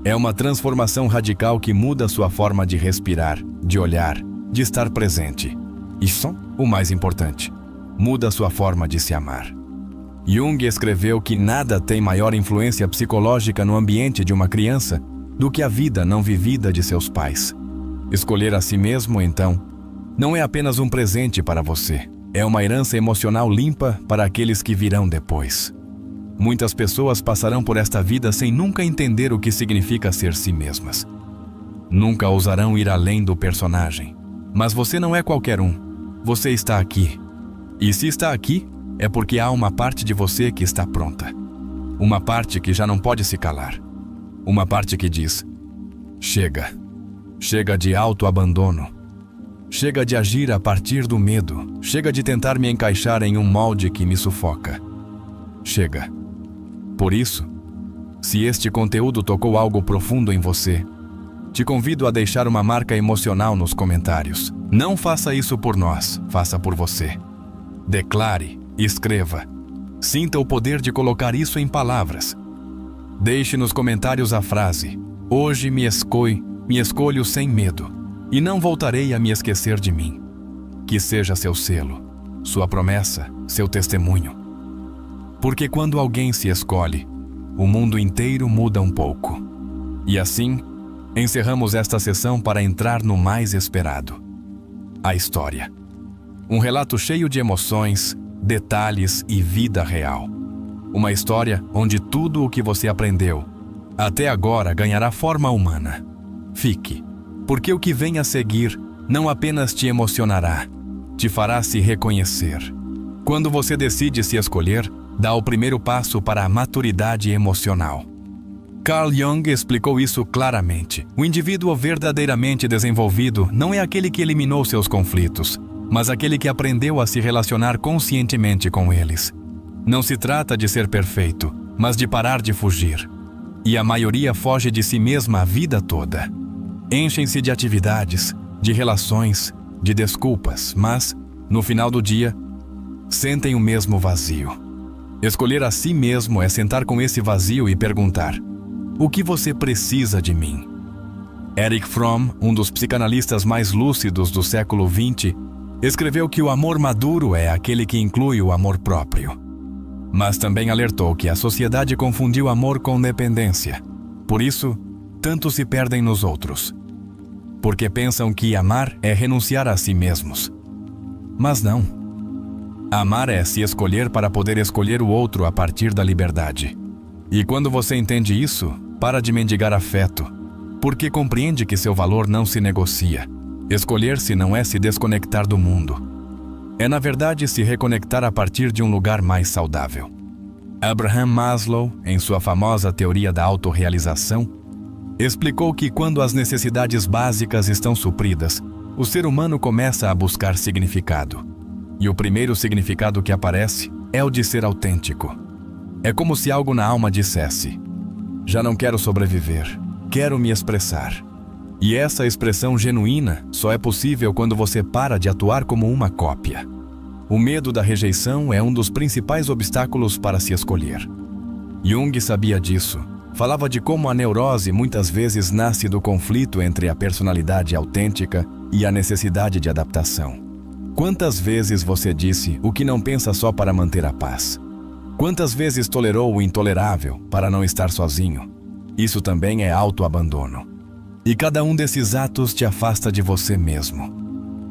É uma transformação radical que muda sua forma de respirar, de olhar, de estar presente. E só o mais importante, muda sua forma de se amar. Jung escreveu que nada tem maior influência psicológica no ambiente de uma criança do que a vida não vivida de seus pais. Escolher a si mesmo, então, não é apenas um presente para você. É uma herança emocional limpa para aqueles que virão depois. Muitas pessoas passarão por esta vida sem nunca entender o que significa ser si mesmas. Nunca ousarão ir além do personagem. Mas você não é qualquer um. Você está aqui. E se está aqui, é porque há uma parte de você que está pronta. Uma parte que já não pode se calar. Uma parte que diz: chega. Chega de autoabandono. Chega de agir a partir do medo. Chega de tentar me encaixar em um molde que me sufoca. Chega. Por isso, se este conteúdo tocou algo profundo em você, te convido a deixar uma marca emocional nos comentários. Não faça isso por nós, faça por você. Declare, escreva. Sinta o poder de colocar isso em palavras. Deixe nos comentários a frase: hoje me escolho sem medo. E não voltarei a me esquecer de mim. Que seja seu selo, sua promessa, seu testemunho. Porque quando alguém se escolhe, o mundo inteiro muda um pouco. E assim, encerramos esta sessão para entrar no mais esperado: a história. Um relato cheio de emoções, detalhes e vida real. Uma história onde tudo o que você aprendeu até agora ganhará forma humana. Fique. Porque o que vem a seguir não apenas te emocionará, te fará se reconhecer. Quando você decide se escolher, dá o primeiro passo para a maturidade emocional. Carl Jung explicou isso claramente. O indivíduo verdadeiramente desenvolvido não é aquele que eliminou seus conflitos, mas aquele que aprendeu a se relacionar conscientemente com eles. Não se trata de ser perfeito, mas de parar de fugir. E a maioria foge de si mesma a vida toda. Enchem-se de atividades, de relações, de desculpas, mas, no final do dia, sentem o mesmo vazio. Escolher a si mesmo é sentar com esse vazio e perguntar: o que você precisa de mim? Erich Fromm, um dos psicanalistas mais lúcidos do século XX, escreveu que o amor maduro é aquele que inclui o amor próprio. Mas também alertou que a sociedade confundiu amor com dependência. Por isso, tanto se perdem nos outros. Porque pensam que amar é renunciar a si mesmos. Mas não. Amar é se escolher para poder escolher o outro a partir da liberdade. E quando você entende isso, para de mendigar afeto, porque compreende que seu valor não se negocia. Escolher-se não é se desconectar do mundo. É, na verdade, se reconectar a partir de um lugar mais saudável. Abraham Maslow, em sua famosa teoria da autorrealização, explicou que quando as necessidades básicas estão supridas, o ser humano começa a buscar significado. E o primeiro significado que aparece é o de ser autêntico. É como se algo na alma dissesse: já não quero sobreviver, quero me expressar. E essa expressão genuína só é possível quando você para de atuar como uma cópia. O medo da rejeição é um dos principais obstáculos para se escolher. Jung sabia disso. Falava de como a neurose muitas vezes nasce do conflito entre a personalidade autêntica e a necessidade de adaptação. Quantas vezes você disse o que não pensa só para manter a paz? Quantas vezes tolerou o intolerável para não estar sozinho? Isso também é autoabandono. E cada um desses atos te afasta de você mesmo.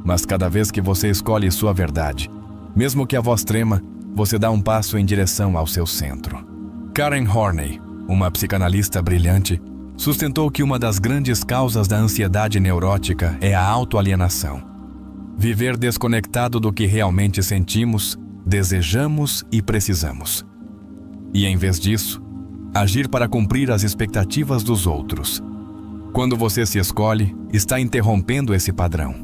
Mas cada vez que você escolhe sua verdade, mesmo que a voz trema, você dá um passo em direção ao seu centro. Karen Horney, uma psicanalista brilhante, sustentou que uma das grandes causas da ansiedade neurótica é a autoalienação. Viver desconectado do que realmente sentimos desejamos e precisamos. E em vez disso, agir para cumprir as expectativas dos outros. Quando você se escolhe, está interrompendo esse padrão.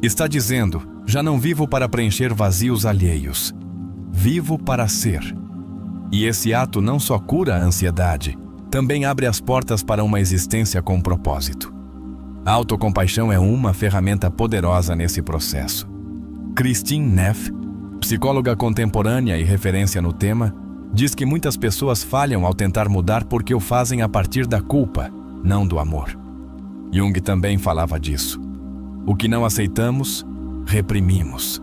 Está dizendo, já não vivo para preencher vazios alheios. Vivo para ser. E esse ato não só cura a ansiedade, também abre as portas para uma existência com propósito. A autocompaixão é uma ferramenta poderosa nesse processo. Christine Neff, psicóloga contemporânea e referência no tema, diz que muitas pessoas falham ao tentar mudar porque o fazem a partir da culpa, não do amor. Jung também falava disso. O que não aceitamos, reprimimos.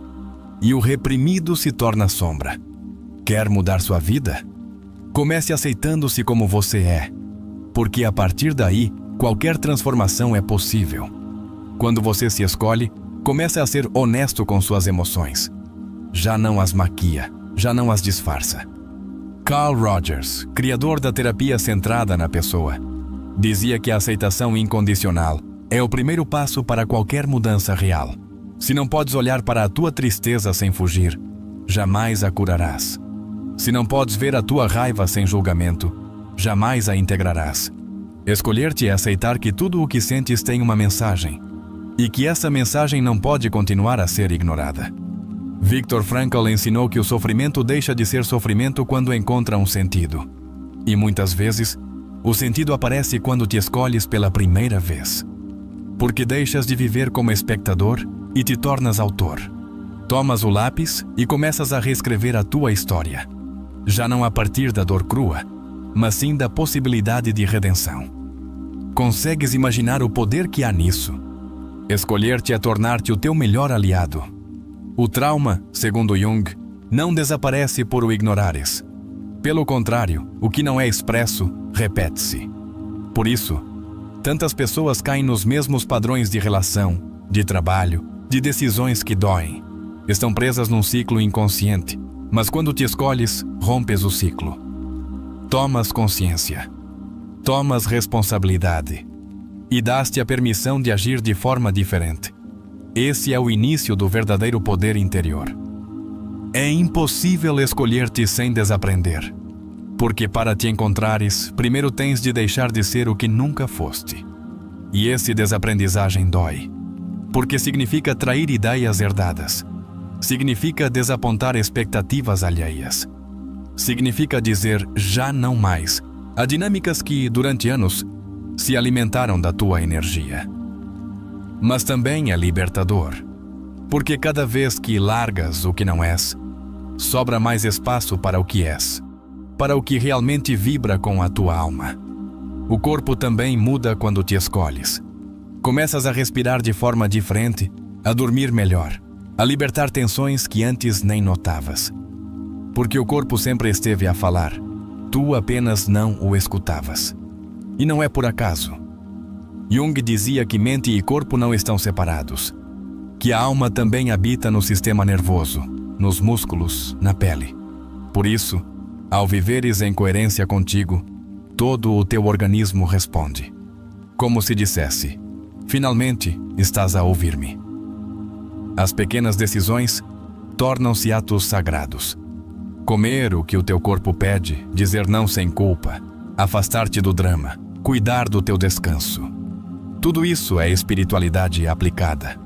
E o reprimido se torna sombra. Quer mudar sua vida? Comece aceitando-se como você é, porque a partir daí, qualquer transformação é possível. Quando você se escolhe, comece a ser honesto com suas emoções. Já não as maquia, já não as disfarça. Carl Rogers, criador da terapia centrada na pessoa, dizia que a aceitação incondicional é o primeiro passo para qualquer mudança real. Se não podes olhar para a tua tristeza sem fugir, jamais a curarás. Se não podes ver a tua raiva sem julgamento, jamais a integrarás. Escolher-te é aceitar que tudo o que sentes tem uma mensagem, e que essa mensagem não pode continuar a ser ignorada. Viktor Frankl ensinou que o sofrimento deixa de ser sofrimento quando encontra um sentido. E muitas vezes, o sentido aparece quando te escolhes pela primeira vez. Porque deixas de viver como espectador e te tornas autor. Tomas o lápis e começas a reescrever a tua história. Já não a partir da dor crua, mas sim da possibilidade de redenção. Consegues imaginar o poder que há nisso? Escolher-te é tornar-te o teu melhor aliado. O trauma, segundo Jung, não desaparece por o ignorares. Pelo contrário, o que não é expresso, repete-se. Por isso, tantas pessoas caem nos mesmos padrões de relação, de trabalho, de decisões que doem. Estão presas num ciclo inconsciente, mas quando te escolhes, rompes o ciclo. Tomas consciência. Tomas responsabilidade. E dás-te a permissão de agir de forma diferente. Esse é o início do verdadeiro poder interior. É impossível escolher-te sem desaprender. Porque para te encontrares, primeiro tens de deixar de ser o que nunca foste. E esse desaprendizagem dói. Porque significa trair ideias herdadas. Significa desapontar expectativas alheias. Significa dizer já não mais a dinâmicas que, durante anos, se alimentaram da tua energia. Mas também é libertador, porque cada vez que largas o que não és, sobra mais espaço para o que és, para o que realmente vibra com a tua alma. O corpo também muda quando te escolhes. Começas a respirar de forma diferente, a dormir melhor, a libertar tensões que antes nem notavas. Porque o corpo sempre esteve a falar, tu apenas não o escutavas. E não é por acaso. Jung dizia que mente e corpo não estão separados, que a alma também habita no sistema nervoso, nos músculos, na pele. Por isso, ao viveres em coerência contigo, todo o teu organismo responde. Como se dissesse, finalmente estás a ouvir-me. As pequenas decisões tornam-se atos sagrados. Comer o que o teu corpo pede, dizer não sem culpa, afastar-te do drama, cuidar do teu descanso. Tudo isso é espiritualidade aplicada.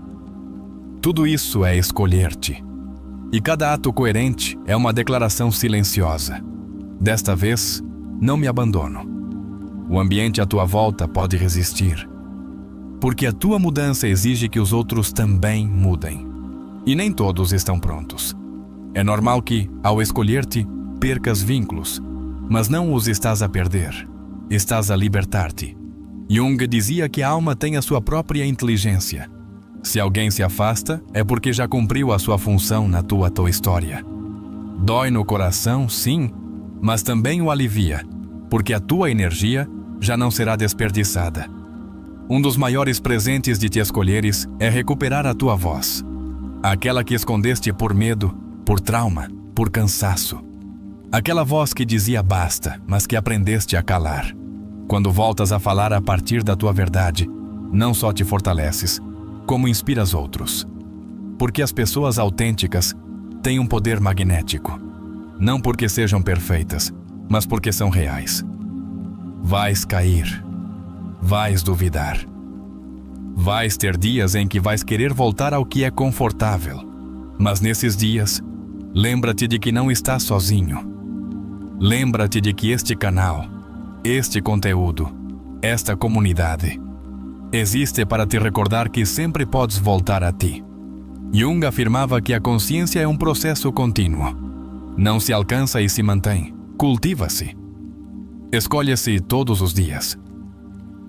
Tudo isso é escolher-te. E cada ato coerente é uma declaração silenciosa. Desta vez, não me abandono. O ambiente à tua volta pode resistir. Porque a tua mudança exige que os outros também mudem. E nem todos estão prontos. É normal que, ao escolher-te, percas vínculos, mas não os estás a perder. Estás a libertar-te. Jung dizia que a alma tem a sua própria inteligência. Se alguém se afasta, é porque já cumpriu a sua função na tua história. Dói no coração, sim, mas também o alivia, porque a tua energia já não será desperdiçada. Um dos maiores presentes de te escolheres é recuperar a tua voz. Aquela que escondeste por medo, por trauma, por cansaço. Aquela voz que dizia basta, mas que aprendeste a calar. Quando voltas a falar a partir da tua verdade, não só te fortaleces, como inspiras outros. Porque as pessoas autênticas têm um poder magnético. Não porque sejam perfeitas, mas porque são reais. Vais cair. Vais duvidar. Vais ter dias em que vais querer voltar ao que é confortável. Mas nesses dias, lembra-te de que não estás sozinho. Lembra-te de que este canal, este conteúdo, esta comunidade, existe para te recordar que sempre podes voltar a ti. Jung afirmava que a consciência é um processo contínuo. Não se alcança e se mantém, cultiva-se. Escolhe-se todos os dias.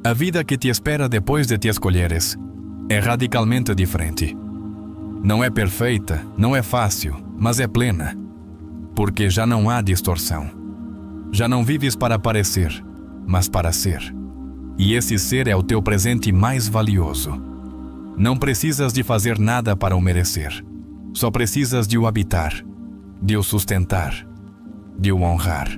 A vida que te espera depois de te escolheres é radicalmente diferente. Não é perfeita, não é fácil, mas é plena. Porque já não há distorção. Já não vives para parecer, mas para ser. E esse ser é o teu presente mais valioso. Não precisas de fazer nada para o merecer. Só precisas de o habitar, de o sustentar, de o honrar.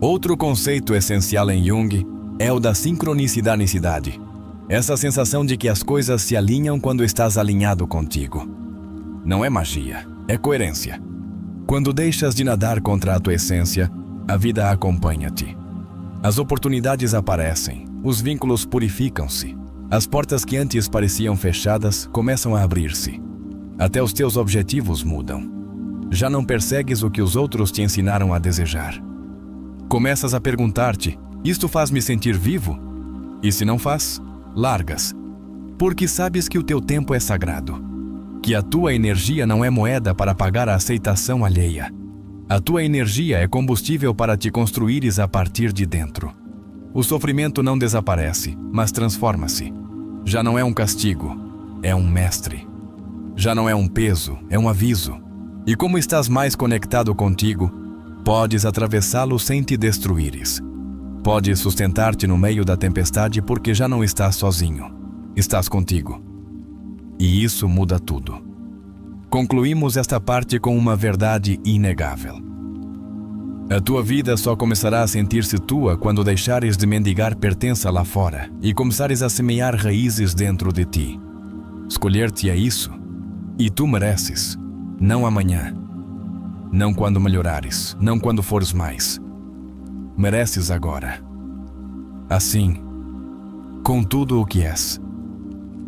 Outro conceito essencial em Jung é o da sincronicidade. Essa sensação de que as coisas se alinham quando estás alinhado contigo. Não é magia, é coerência. Quando deixas de nadar contra a tua essência, a vida acompanha-te. As oportunidades aparecem, os vínculos purificam-se. As portas que antes pareciam fechadas começam a abrir-se. Até os teus objetivos mudam. Já não persegues o que os outros te ensinaram a desejar. Começas a perguntar-te: isto faz-me sentir vivo? E se não faz, largas. Porque sabes que o teu tempo é sagrado. Que a tua energia não é moeda para pagar a aceitação alheia. A tua energia é combustível para te construíres a partir de dentro. O sofrimento não desaparece, mas transforma-se. Já não é um castigo, é um mestre. Já não é um peso, é um aviso. E como estás mais conectado contigo, podes atravessá-lo sem te destruires. Podes sustentar-te no meio da tempestade porque já não estás sozinho. Estás contigo. E isso muda tudo. Concluímos esta parte com uma verdade inegável. A tua vida só começará a sentir-se tua quando deixares de mendigar pertença lá fora e começares a semear raízes dentro de ti. Escolher-te é isso. E tu mereces. Não amanhã. Não quando melhorares. Não quando fores mais. Mereces agora. Assim, com tudo o que és,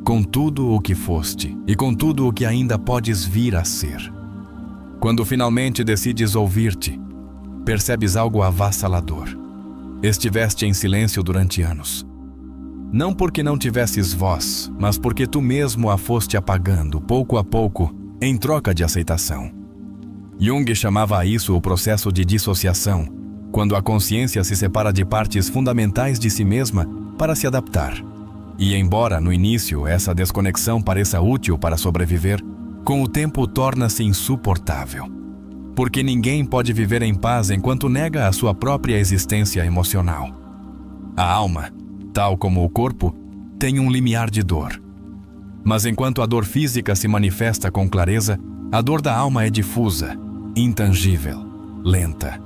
com tudo o que foste e com tudo o que ainda podes vir a ser. Quando finalmente decides ouvir-te, percebes algo avassalador. Estiveste em silêncio durante anos. Não porque não tivesses voz, mas porque tu mesmo a foste apagando, pouco a pouco, em troca de aceitação. Jung chamava a isso o processo de dissociação, quando a consciência se separa de partes fundamentais de si mesma para se adaptar. E embora, no início, essa desconexão pareça útil para sobreviver, com o tempo torna-se insuportável. Porque ninguém pode viver em paz enquanto nega a sua própria existência emocional. A alma, tal como o corpo, tem um limiar de dor. Mas enquanto a dor física se manifesta com clareza, a dor da alma é difusa, intangível, lenta.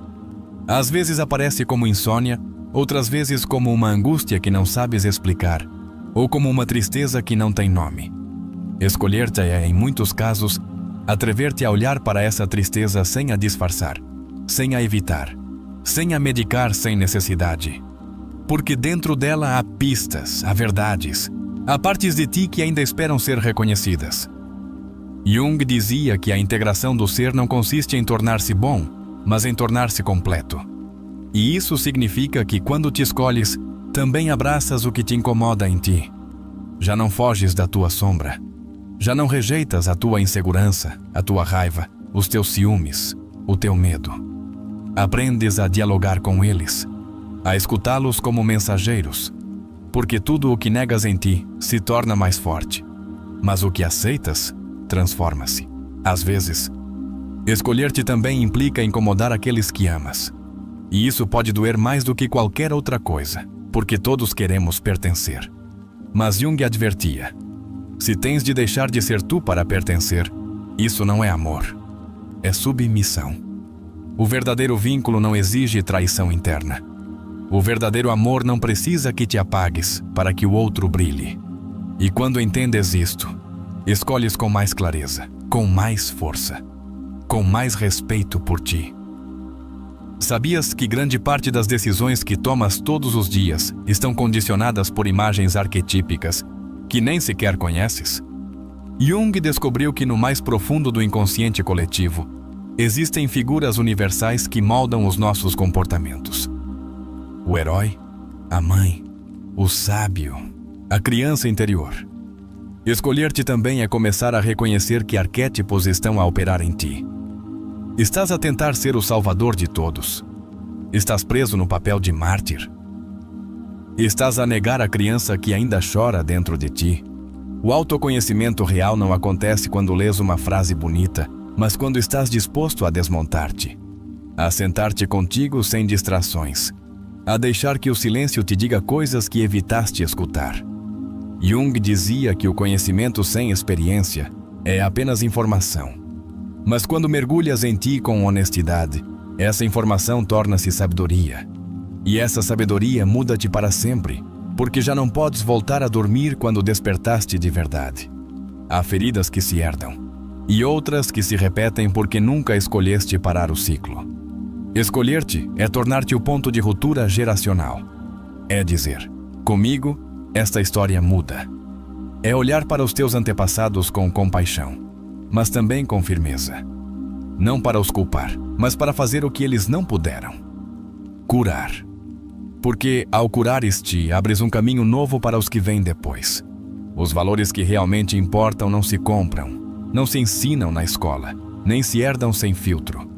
Às vezes aparece como insônia, outras vezes como uma angústia que não sabes explicar, ou como uma tristeza que não tem nome. Escolher-te é, em muitos casos, atrever-te a olhar para essa tristeza sem a disfarçar, sem a evitar, sem a medicar sem necessidade. Porque dentro dela há pistas, há verdades, há partes de ti que ainda esperam ser reconhecidas. Jung dizia que a integração do ser não consiste em tornar-se bom, mas em tornar-se completo. E isso significa que quando te escolhes, também abraças o que te incomoda em ti. Já não foges da tua sombra. Já não rejeitas a tua insegurança, a tua raiva, os teus ciúmes, o teu medo. Aprendes a dialogar com eles, a escutá-los como mensageiros, porque tudo o que negas em ti se torna mais forte, mas o que aceitas transforma-se. Às vezes, escolher-te também implica incomodar aqueles que amas. E isso pode doer mais do que qualquer outra coisa, porque todos queremos pertencer. Mas Jung advertia: se tens de deixar de ser tu para pertencer, isso não é amor, é submissão. O verdadeiro vínculo não exige traição interna. O verdadeiro amor não precisa que te apagues para que o outro brilhe. E quando entendes isto, escolhes com mais clareza, com mais força. com mais respeito por ti. Sabias que grande parte das decisões que tomas todos os dias estão condicionadas por imagens arquetípicas que nem sequer conheces? Jung descobriu que no mais profundo do inconsciente coletivo existem figuras universais que moldam os nossos comportamentos. O herói, a mãe, o sábio, a criança interior. Escolher-te também é começar a reconhecer que arquétipos estão a operar em ti. Estás a tentar ser o salvador de todos. Estás preso no papel de mártir. Estás a negar a criança que ainda chora dentro de ti. O autoconhecimento real não acontece quando lês uma frase bonita, mas quando estás disposto a desmontar-te, a sentar-te contigo sem distrações, a deixar que o silêncio te diga coisas que evitaste escutar. Jung dizia que o conhecimento sem experiência é apenas informação. Mas quando mergulhas em ti com honestidade, essa informação torna-se sabedoria. E essa sabedoria muda-te para sempre, porque já não podes voltar a dormir quando despertaste de verdade. Há feridas que se herdam, e outras que se repetem porque nunca escolheste parar o ciclo. Escolher-te é tornar-te o ponto de ruptura geracional. É dizer, comigo, esta história muda. É olhar para os teus antepassados com compaixão, mas também com firmeza. Não para os culpar, mas para fazer o que eles não puderam. Curar. Porque ao curares-te, abres um caminho novo para os que vêm depois. Os valores que realmente importam não se compram, não se ensinam na escola, nem se herdam sem filtro.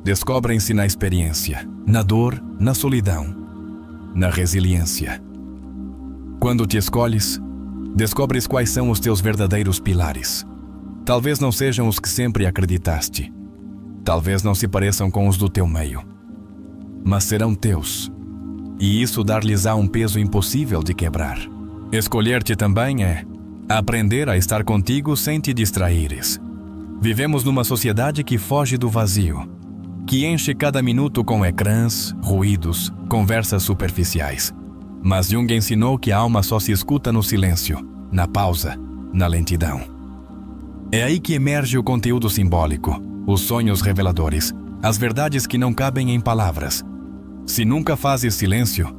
Descobrem-se na experiência, na dor, na solidão, na resiliência. Quando te escolhes, descobres quais são os teus verdadeiros pilares. Talvez não sejam os que sempre acreditaste. Talvez não se pareçam com os do teu meio. Mas serão teus. E isso dar-lhes-á um peso impossível de quebrar. Escolher-te também é aprender a estar contigo sem te distraíres. Vivemos numa sociedade que foge do vazio, que enche cada minuto com ecrãs, ruídos, conversas superficiais. Mas Jung ensinou que a alma só se escuta no silêncio, na pausa, na lentidão. É aí que emerge o conteúdo simbólico, os sonhos reveladores, as verdades que não cabem em palavras. Se nunca fazes silêncio,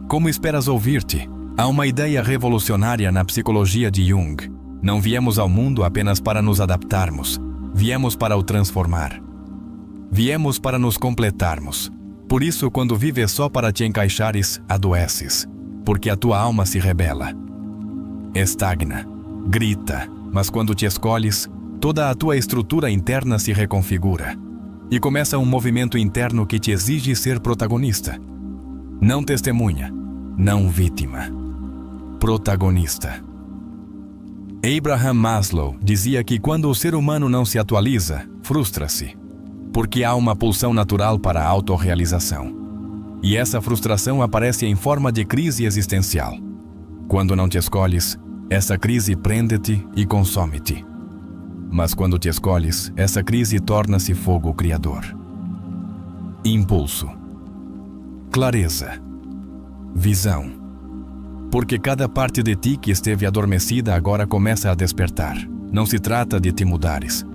como esperas ouvir-te? Há uma ideia revolucionária na psicologia de Jung. Não viemos ao mundo apenas para nos adaptarmos, viemos para o transformar. Viemos para nos completarmos. Por isso, quando vives só para te encaixares, adoeces, porque a tua alma se rebela. Estagna, grita, mas quando te escolhes, toda a tua estrutura interna se reconfigura. E começa um movimento interno que te exige ser protagonista. Não testemunha, não vítima. Protagonista. Abraham Maslow dizia que quando o ser humano não se atualiza, frustra-se, porque há uma pulsão natural para a autorrealização. E essa frustração aparece em forma de crise existencial. Quando não te escolhes, essa crise prende-te e consome-te. Mas quando te escolhes, essa crise torna-se fogo criador. Impulso. Clareza. Visão. Porque cada parte de ti que esteve adormecida agora começa a despertar. Não se trata de te mudares.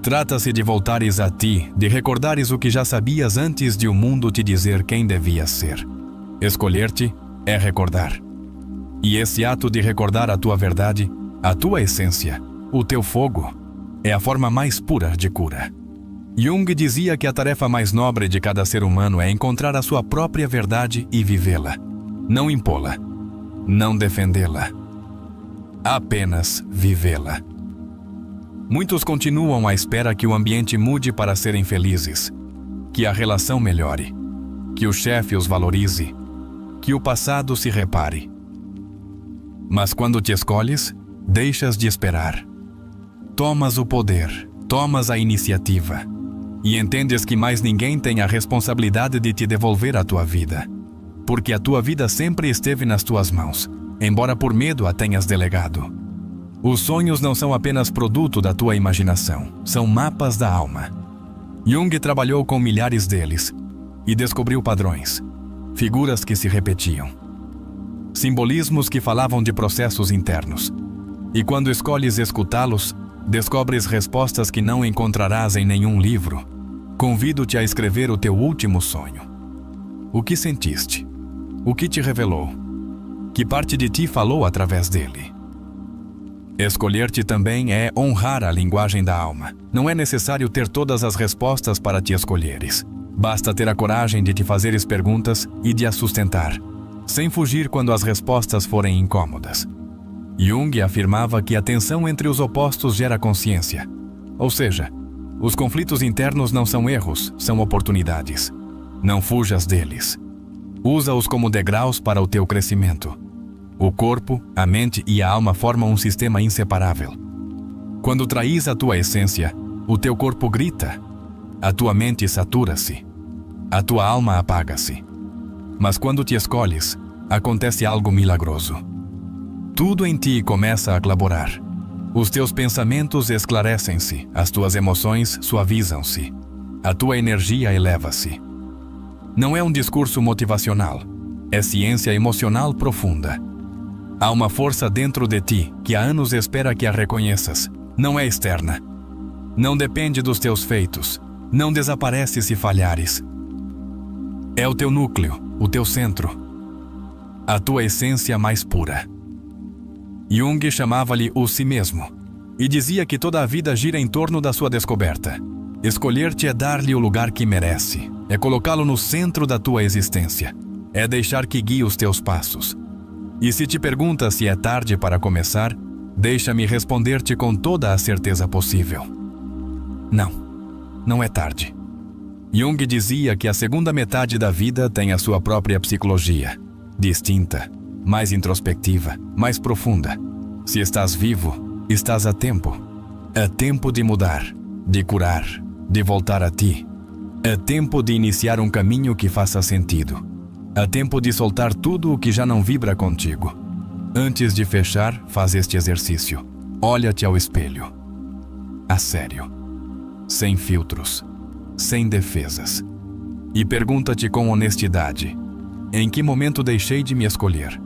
Trata-se de voltares a ti, de recordares o que já sabias antes de o mundo te dizer quem devias ser. Escolher-te é recordar. E esse ato de recordar a tua verdade, a tua essência, o teu fogo, é a forma mais pura de cura. Jung dizia que a tarefa mais nobre de cada ser humano é encontrar a sua própria verdade e vivê-la. Não impô-la, não defendê-la, apenas vivê-la. Muitos continuam à espera que o ambiente mude para serem felizes, que a relação melhore, que o chefe os valorize, que o passado se repare. Mas quando te escolhes, deixas de esperar. Tomas o poder, tomas a iniciativa e entendes que mais ninguém tem a responsabilidade de te devolver a tua vida, porque a tua vida sempre esteve nas tuas mãos, embora por medo a tenhas delegado. Os sonhos não são apenas produto da tua imaginação, são mapas da alma. Jung trabalhou com milhares deles e descobriu padrões, figuras que se repetiam, simbolismos que falavam de processos internos. E quando escolhes escutá-los, Descobres respostas que não encontrarás em nenhum livro. Convido-te a escrever o teu último sonho. O que sentiste? O que te revelou? Que parte de ti falou através dele? Escolher-te também é honrar a linguagem da alma. Não é necessário ter todas as respostas para te escolheres. Basta ter a coragem de te fazeres perguntas e de as sustentar, sem fugir quando as respostas forem incômodas. Jung afirmava que a tensão entre os opostos gera consciência. Ou seja, os conflitos internos não são erros, são oportunidades. Não fujas deles. Usa-os como degraus para o teu crescimento. O corpo, a mente e a alma formam um sistema inseparável. Quando traís a tua essência, o teu corpo grita, a tua mente satura-se, a tua alma apaga-se. Mas quando te escolhes, acontece algo milagroso. Tudo em ti começa a claborar. Os teus pensamentos esclarecem-se, as tuas emoções suavizam-se, a tua energia eleva-se. Não é um discurso motivacional, é ciência emocional profunda. Há uma força dentro de ti que há anos espera que a reconheças. Não é externa. Não depende dos teus feitos. Não desaparece se falhares. É o teu núcleo, o teu centro. A tua essência mais pura. Jung chamava-lhe o si mesmo e dizia que toda a vida gira em torno da sua descoberta. Escolher-te é dar-lhe o lugar que merece, é colocá-lo no centro da tua existência, é deixar que guie os teus passos. E se te perguntas se é tarde para começar, deixa-me responder-te com toda a certeza possível. Não é tarde. Jung dizia que a segunda metade da vida tem a sua própria psicologia, distinta, mais introspectiva, mais profunda. Se estás vivo, estás a tempo. É tempo de mudar, de curar, de voltar a ti. É tempo de iniciar um caminho que faça sentido. É tempo de soltar tudo o que já não vibra contigo. Antes de fechar, faz este exercício. Olha-te ao espelho. A sério. Sem filtros. Sem defesas. E pergunta-te com honestidade: em que momento deixei de me escolher?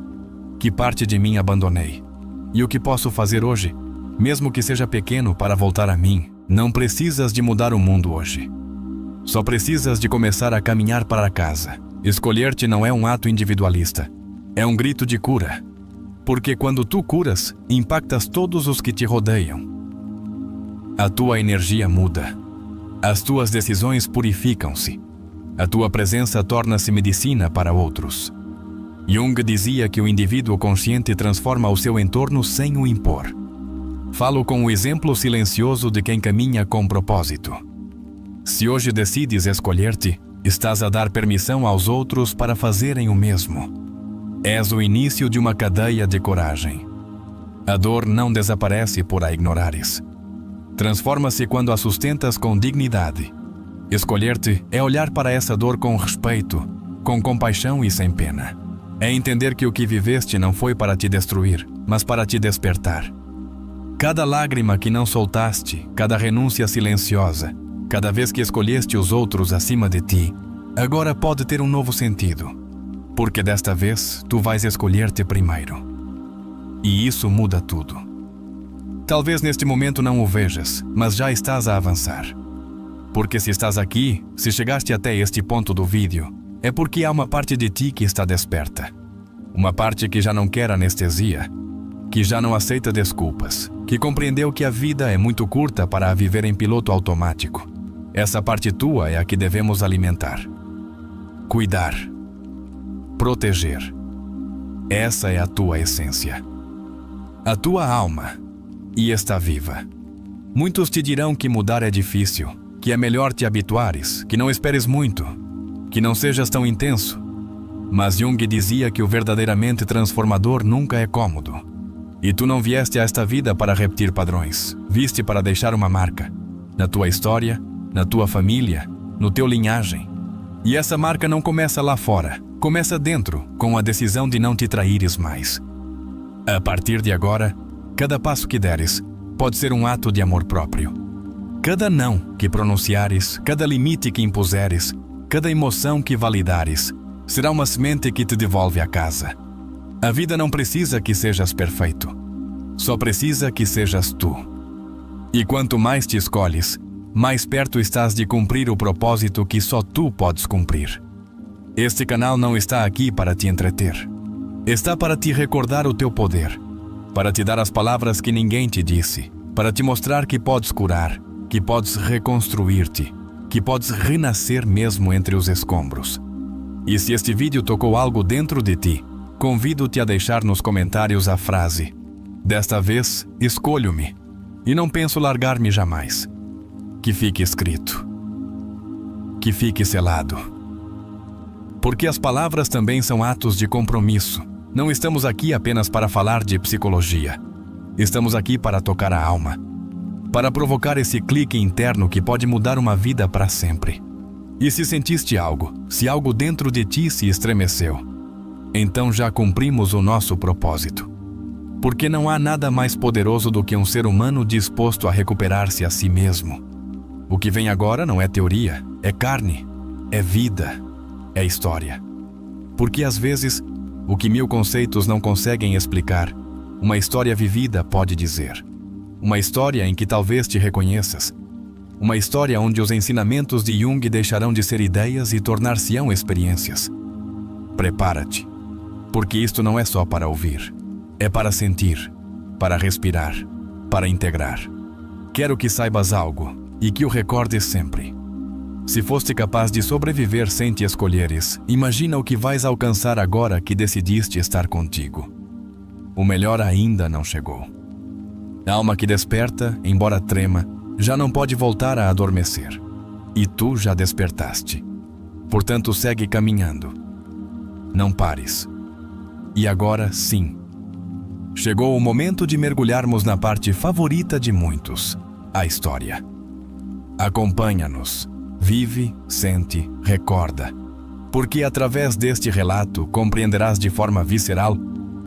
Que parte de mim abandonei? E o que posso fazer hoje? Mesmo que seja pequeno, para voltar a mim. Não precisas de mudar o mundo hoje. Só precisas de começar a caminhar para casa. Escolher-te não é um ato individualista. É um grito de cura. Porque quando tu curas, impactas todos os que te rodeiam. A tua energia muda. As tuas decisões purificam-se. A tua presença torna-se medicina para outros. Jung dizia que o indivíduo consciente transforma o seu entorno sem o impor. Falo com o exemplo silencioso de quem caminha com propósito. Se hoje decides escolher-te, estás a dar permissão aos outros para fazerem o mesmo. És o início de uma cadeia de coragem. A dor não desaparece por a ignorares. Transforma-se quando a sustentas com dignidade. Escolher-te é olhar para essa dor com respeito, com compaixão e sem pena. É entender que o que viveste não foi para te destruir, mas para te despertar. Cada lágrima que não soltaste, cada renúncia silenciosa, cada vez que escolheste os outros acima de ti, agora pode ter um novo sentido. Porque desta vez, tu vais escolher-te primeiro. E isso muda tudo. Talvez neste momento não o vejas, mas já estás a avançar. Porque se estás aqui, se chegaste até este ponto do vídeo, é porque há uma parte de ti que está desperta. Uma parte que já não quer anestesia, que já não aceita desculpas, que compreendeu que a vida é muito curta para a viver em piloto automático. Essa parte tua é a que devemos alimentar. Cuidar. Proteger. Essa é a tua essência. A tua alma. E está viva. Muitos te dirão que mudar é difícil, que é melhor te habituares, que não esperes muito, que não sejas tão intenso. Mas Jung dizia que o verdadeiramente transformador nunca é cômodo. E tu não vieste a esta vida para repetir padrões. Viste para deixar uma marca. Na tua história, na tua família, no teu linhagem. E essa marca não começa lá fora. Começa dentro, com a decisão de não te traíres mais. A partir de agora, cada passo que deres pode ser um ato de amor próprio. Cada não que pronunciares, cada limite que impuseres, cada emoção que validares, será uma semente que te devolve a casa. A vida não precisa que sejas perfeito. Só precisa que sejas tu. E quanto mais te escolhes, mais perto estás de cumprir o propósito que só tu podes cumprir. Este canal não está aqui para te entreter. Está para te recordar o teu poder, para te dar as palavras que ninguém te disse, para te mostrar que podes curar, que podes reconstruir-te, que podes renascer mesmo entre os escombros. E se este vídeo tocou algo dentro de ti, convido-te a deixar nos comentários a frase: "Desta vez, escolho-me, e não penso largar-me jamais." Que fique escrito. Que fique selado. Porque as palavras também são atos de compromisso. Não estamos aqui apenas para falar de psicologia. Estamos aqui para tocar a alma, para provocar esse clique interno que pode mudar uma vida para sempre. E se sentiste algo, se algo dentro de ti se estremeceu, então já cumprimos o nosso propósito. Porque não há nada mais poderoso do que um ser humano disposto a recuperar-se a si mesmo. O que vem agora não é teoria, é carne, é vida, é história. Porque às vezes, o que 1000 conceitos não conseguem explicar, uma história vivida pode dizer. Uma história em que talvez te reconheças. Uma história onde os ensinamentos de Jung deixarão de ser ideias e tornar-se-ão experiências. Prepara-te, porque isto não é só para ouvir. É para sentir, para respirar, para integrar. Quero que saibas algo e que o recordes sempre. Se foste capaz de sobreviver sem te escolheres, imagina o que vais alcançar agora que decidiste estar contigo. O melhor ainda não chegou. A alma que desperta, embora trema, já não pode voltar a adormecer. E tu já despertaste. Portanto, segue caminhando. Não pares. E agora, sim. Chegou o momento de mergulharmos na parte favorita de muitos, a história. Acompanha-nos. Vive, sente, recorda. Porque através deste relato compreenderás de forma visceral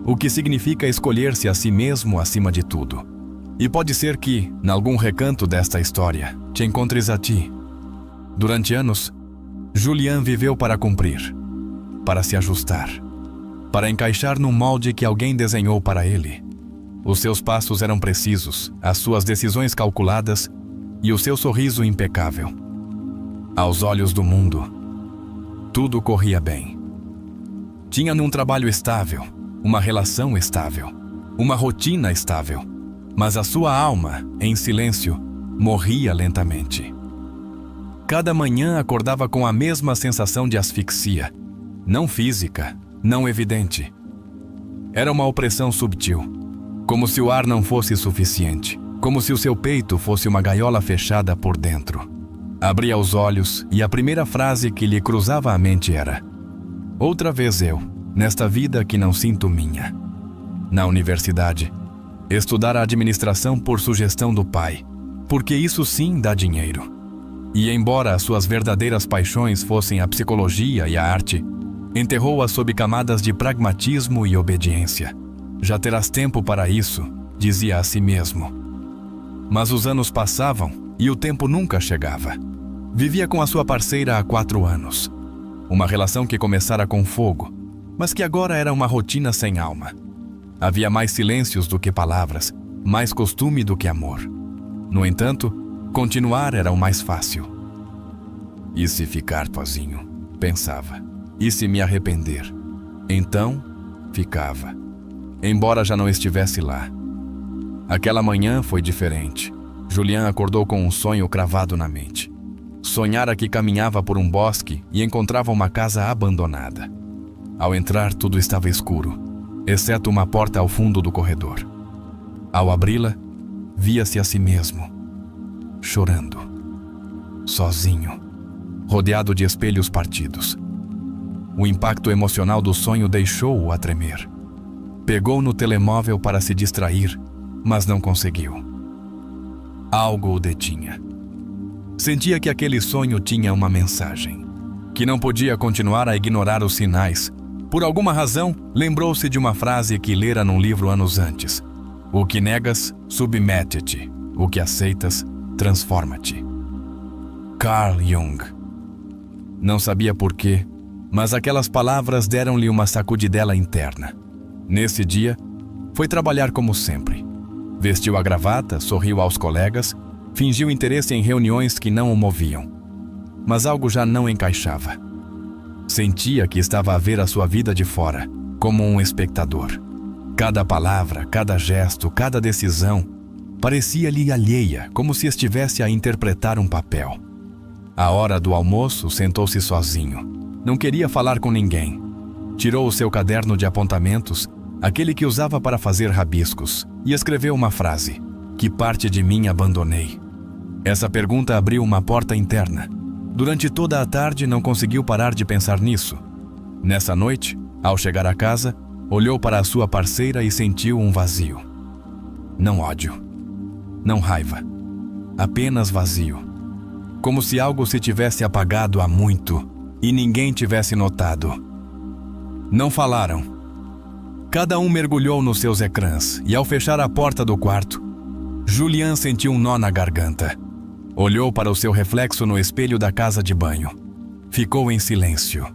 o que significa escolher-se a si mesmo acima de tudo. E pode ser que, em algum recanto desta história, te encontres a ti. Durante anos, Julian viveu para cumprir, para se ajustar, para encaixar num molde que alguém desenhou para ele. Os seus passos eram precisos, as suas decisões calculadas e o seu sorriso impecável. Aos olhos do mundo, tudo corria bem. Tinha um trabalho estável, uma relação estável, uma rotina estável, mas a sua alma, em silêncio, morria lentamente. Cada manhã acordava com a mesma sensação de asfixia, não física, não evidente. Era uma opressão subtil, como se o ar não fosse suficiente, como se o seu peito fosse uma gaiola fechada por dentro. Abria os olhos e a primeira frase que lhe cruzava a mente era: "Outra vez eu, nesta vida que não sinto minha." Na universidade, estudar a administração por sugestão do pai, porque isso sim dá dinheiro. E embora as suas verdadeiras paixões fossem a psicologia e a arte, enterrou-as sob camadas de pragmatismo e obediência. "Já terás tempo para isso", dizia a si mesmo. Mas os anos passavam e o tempo nunca chegava. Vivia com a sua parceira há 4 anos. Uma relação que começara com fogo, mas que agora era uma rotina sem alma. Havia mais silêncios do que palavras, mais costume do que amor. No entanto, continuar era o mais fácil. "E se ficar sozinho?", pensava. "E se me arrepender?" Então, ficava. Embora já não estivesse lá. Aquela manhã foi diferente. Julian acordou com um sonho cravado na mente. Sonhara que caminhava por um bosque e encontrava uma casa abandonada. Ao entrar, tudo estava escuro, exceto uma porta ao fundo do corredor. Ao abri-la, via-se a si mesmo, chorando, sozinho, rodeado de espelhos partidos. O impacto emocional do sonho deixou-o a tremer. Pegou no telemóvel para se distrair, mas não conseguiu. Algo o detinha. Sentia que aquele sonho tinha uma mensagem, que não podia continuar a ignorar os sinais. Por alguma razão, lembrou-se de uma frase que lera num livro anos antes: "O que negas, submete-te. O que aceitas, transforma-te." Carl Jung. Não sabia porquê, mas aquelas palavras deram-lhe uma sacudidela interna. Nesse dia, foi trabalhar como sempre. Vestiu a gravata, sorriu aos colegas, fingiu interesse em reuniões que não o moviam. Mas algo já não encaixava. Sentia que estava a ver a sua vida de fora, como um espectador. Cada palavra, cada gesto, cada decisão parecia-lhe alheia, como se estivesse a interpretar um papel. À hora do almoço, sentou-se sozinho. Não queria falar com ninguém. Tirou o seu caderno de apontamentos, aquele que usava para fazer rabiscos, e escreveu uma frase: "Que parte de mim abandonei?" Essa pergunta abriu uma porta interna. Durante toda a tarde não conseguiu parar de pensar nisso. Nessa noite, ao chegar a casa, olhou para a sua parceira e sentiu um vazio. Não ódio, não raiva, apenas vazio. Como se algo se tivesse apagado há muito e ninguém tivesse notado. Não falaram. Cada um mergulhou nos seus ecrãs e, ao fechar a porta do quarto, Julian sentiu um nó na garganta. Olhou para o seu reflexo no espelho da casa de banho. Ficou em silêncio.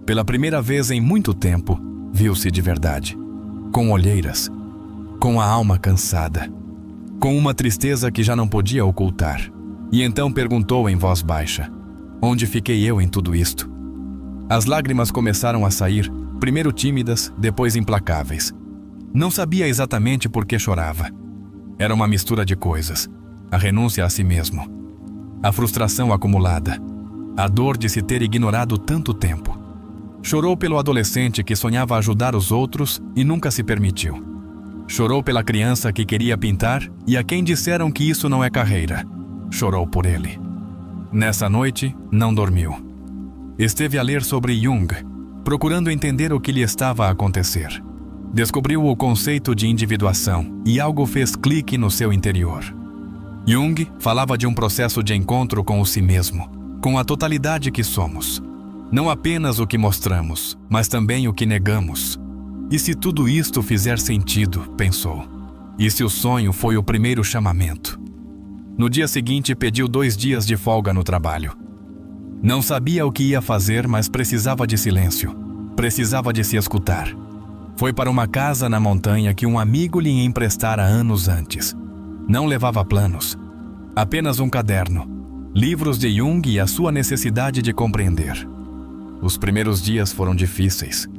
Pela primeira vez em muito tempo, viu-se de verdade. Com olheiras, com a alma cansada, com uma tristeza que já não podia ocultar. E então perguntou em voz baixa: "Onde fiquei eu em tudo isto?" As lágrimas começaram a sair, primeiro tímidas, depois implacáveis. Não sabia exatamente por que chorava. Era uma mistura de coisas. A renúncia a si mesmo, a frustração acumulada, a dor de se ter ignorado tanto tempo. Chorou pelo adolescente que sonhava ajudar os outros e nunca se permitiu. Chorou pela criança que queria pintar e a quem disseram que isso não é carreira. Chorou por ele. Nessa noite, não dormiu. Esteve a ler sobre Jung, procurando entender o que lhe estava a acontecer. Descobriu o conceito de individuação e algo fez clique no seu interior. Jung falava de um processo de encontro com o si mesmo, com a totalidade que somos. Não apenas o que mostramos, mas também o que negamos. E se tudo isto fizer sentido, pensou. E se o sonho foi o primeiro chamamento? No dia seguinte, pediu 2 dias de folga no trabalho. Não sabia o que ia fazer, mas precisava de silêncio. Precisava de se escutar. Foi para uma casa na montanha que um amigo lhe emprestara anos antes. Não levava planos. Apenas um caderno, livros de Jung e a sua necessidade de compreender. Os primeiros dias foram difíceis.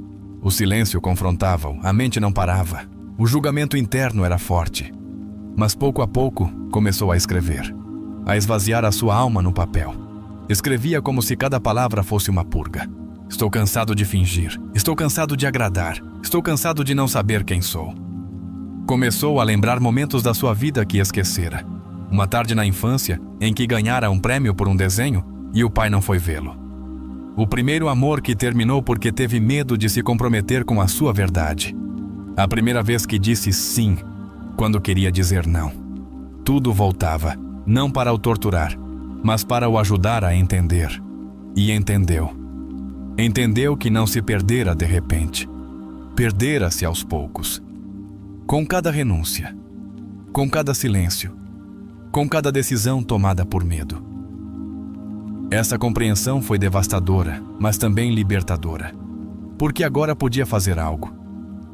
O silêncio confrontava, a mente não parava. O julgamento interno era forte. Mas pouco a pouco começou a escrever, a esvaziar a sua alma no papel. Escrevia como se cada palavra fosse uma purga. Estou cansado de fingir, estou cansado de agradar, estou cansado de não saber quem sou. Começou a lembrar momentos da sua vida que esquecera. Uma tarde na infância, em que ganhara um prêmio por um desenho e o pai não foi vê-lo. O primeiro amor que terminou porque teve medo de se comprometer com a sua verdade. A primeira vez que disse sim, quando queria dizer não. Tudo voltava, não para o torturar, mas para o ajudar a entender. E entendeu. Entendeu que não se perdera de repente. Perdera-se aos poucos. Com cada renúncia, com cada silêncio, com cada decisão tomada por medo. Essa compreensão foi devastadora, mas também libertadora. Porque agora podia fazer algo.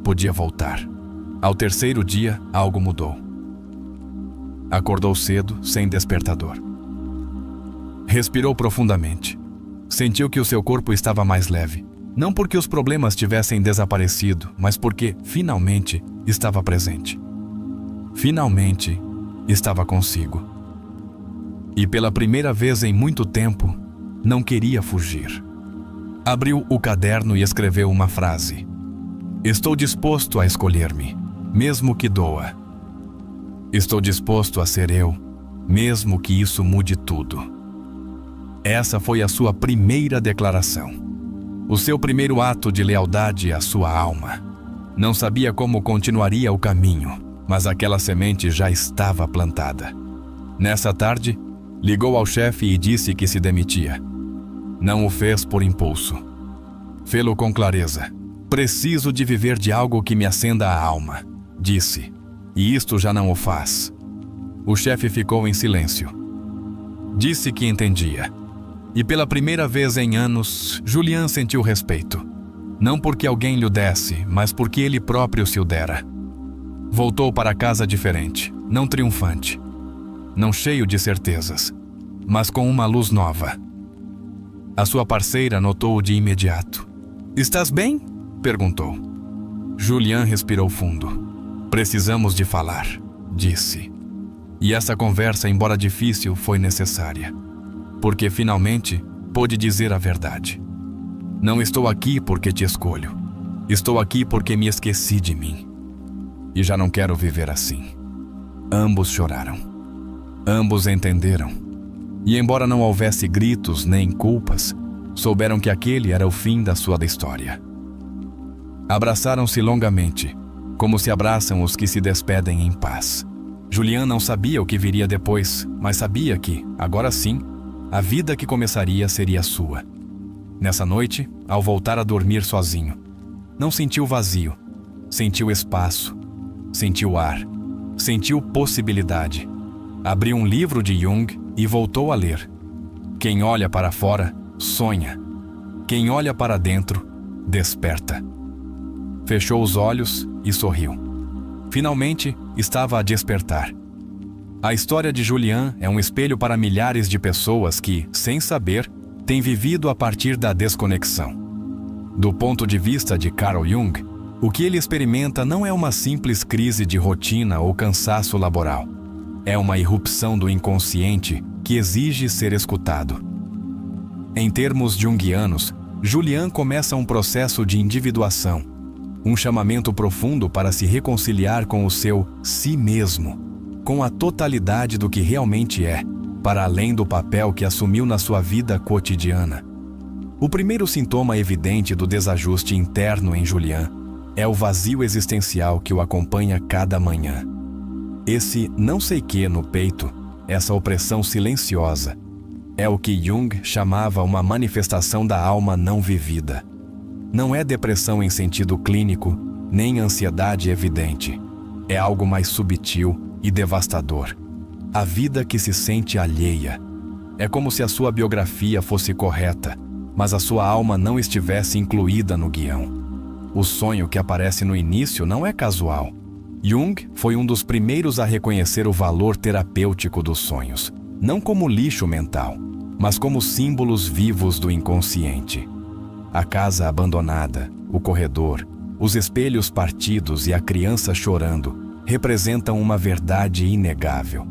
Podia voltar. Ao terceiro dia, algo mudou. Acordou cedo, sem despertador. Respirou profundamente. Sentiu que o seu corpo estava mais leve. Não porque os problemas tivessem desaparecido, mas porque, finalmente, estava presente. Finalmente, estava consigo. E pela primeira vez em muito tempo, não queria fugir. Abriu o caderno e escreveu uma frase. Estou disposto a escolher-me, mesmo que doa. Estou disposto a ser eu, mesmo que isso mude tudo. Essa foi a sua primeira declaração. O seu primeiro ato de lealdade à sua alma. Não sabia como continuaria o caminho, mas aquela semente já estava plantada. Nessa tarde, ligou ao chefe e disse que se demitia. Não o fez por impulso. Fê-lo com clareza. Preciso de viver de algo que me acenda a alma, disse. E isto já não o faz. O chefe ficou em silêncio. Disse que entendia. E pela primeira vez em anos, Julian sentiu respeito. Não porque alguém lhe o desse, mas porque ele próprio se o dera. Voltou para casa diferente, não triunfante, não cheio de certezas, mas com uma luz nova. A sua parceira notou-o de imediato. "Estás bem?" perguntou. Julián respirou fundo. "Precisamos de falar", disse. E essa conversa, embora difícil, foi necessária, porque finalmente pôde dizer a verdade. "Não estou aqui porque te escolho. Estou aqui porque me esqueci de mim. E já não quero viver assim." Ambos choraram. Ambos entenderam. E embora não houvesse gritos nem culpas, souberam que aquele era o fim da sua história. Abraçaram-se longamente, como se abraçam os que se despedem em paz. Julián não sabia o que viria depois, mas sabia que, agora sim, a vida que começaria seria sua. Nessa noite, ao voltar a dormir sozinho, não sentiu vazio, sentiu espaço, sentiu ar, sentiu possibilidade. Abriu um livro de Jung e voltou a ler. Quem olha para fora, sonha. Quem olha para dentro, desperta. Fechou os olhos e sorriu. Finalmente, estava a despertar. A história de Julián é um espelho para milhares de pessoas que, sem saber, têm vivido a partir da desconexão. Do ponto de vista de Carl Jung, o que ele experimenta não é uma simples crise de rotina ou cansaço laboral. É uma irrupção do inconsciente que exige ser escutado. Em termos junguianos, Julián começa um processo de individuação, um chamamento profundo para se reconciliar com o seu si mesmo, com a totalidade do que realmente é, para além do papel que assumiu na sua vida cotidiana. O primeiro sintoma evidente do desajuste interno em Julián é o vazio existencial que o acompanha cada manhã. Esse não sei quê no peito, essa opressão silenciosa, é o que Jung chamava uma manifestação da alma não vivida. Não é depressão em sentido clínico, nem ansiedade evidente. É algo mais subtil e devastador. A vida que se sente alheia. É como se a sua biografia fosse correta, mas a sua alma não estivesse incluída no guião. O sonho que aparece no início não é casual. Jung foi um dos primeiros a reconhecer o valor terapêutico dos sonhos, não como lixo mental, mas como símbolos vivos do inconsciente. A casa abandonada, o corredor, os espelhos partidos e a criança chorando representam uma verdade inegável.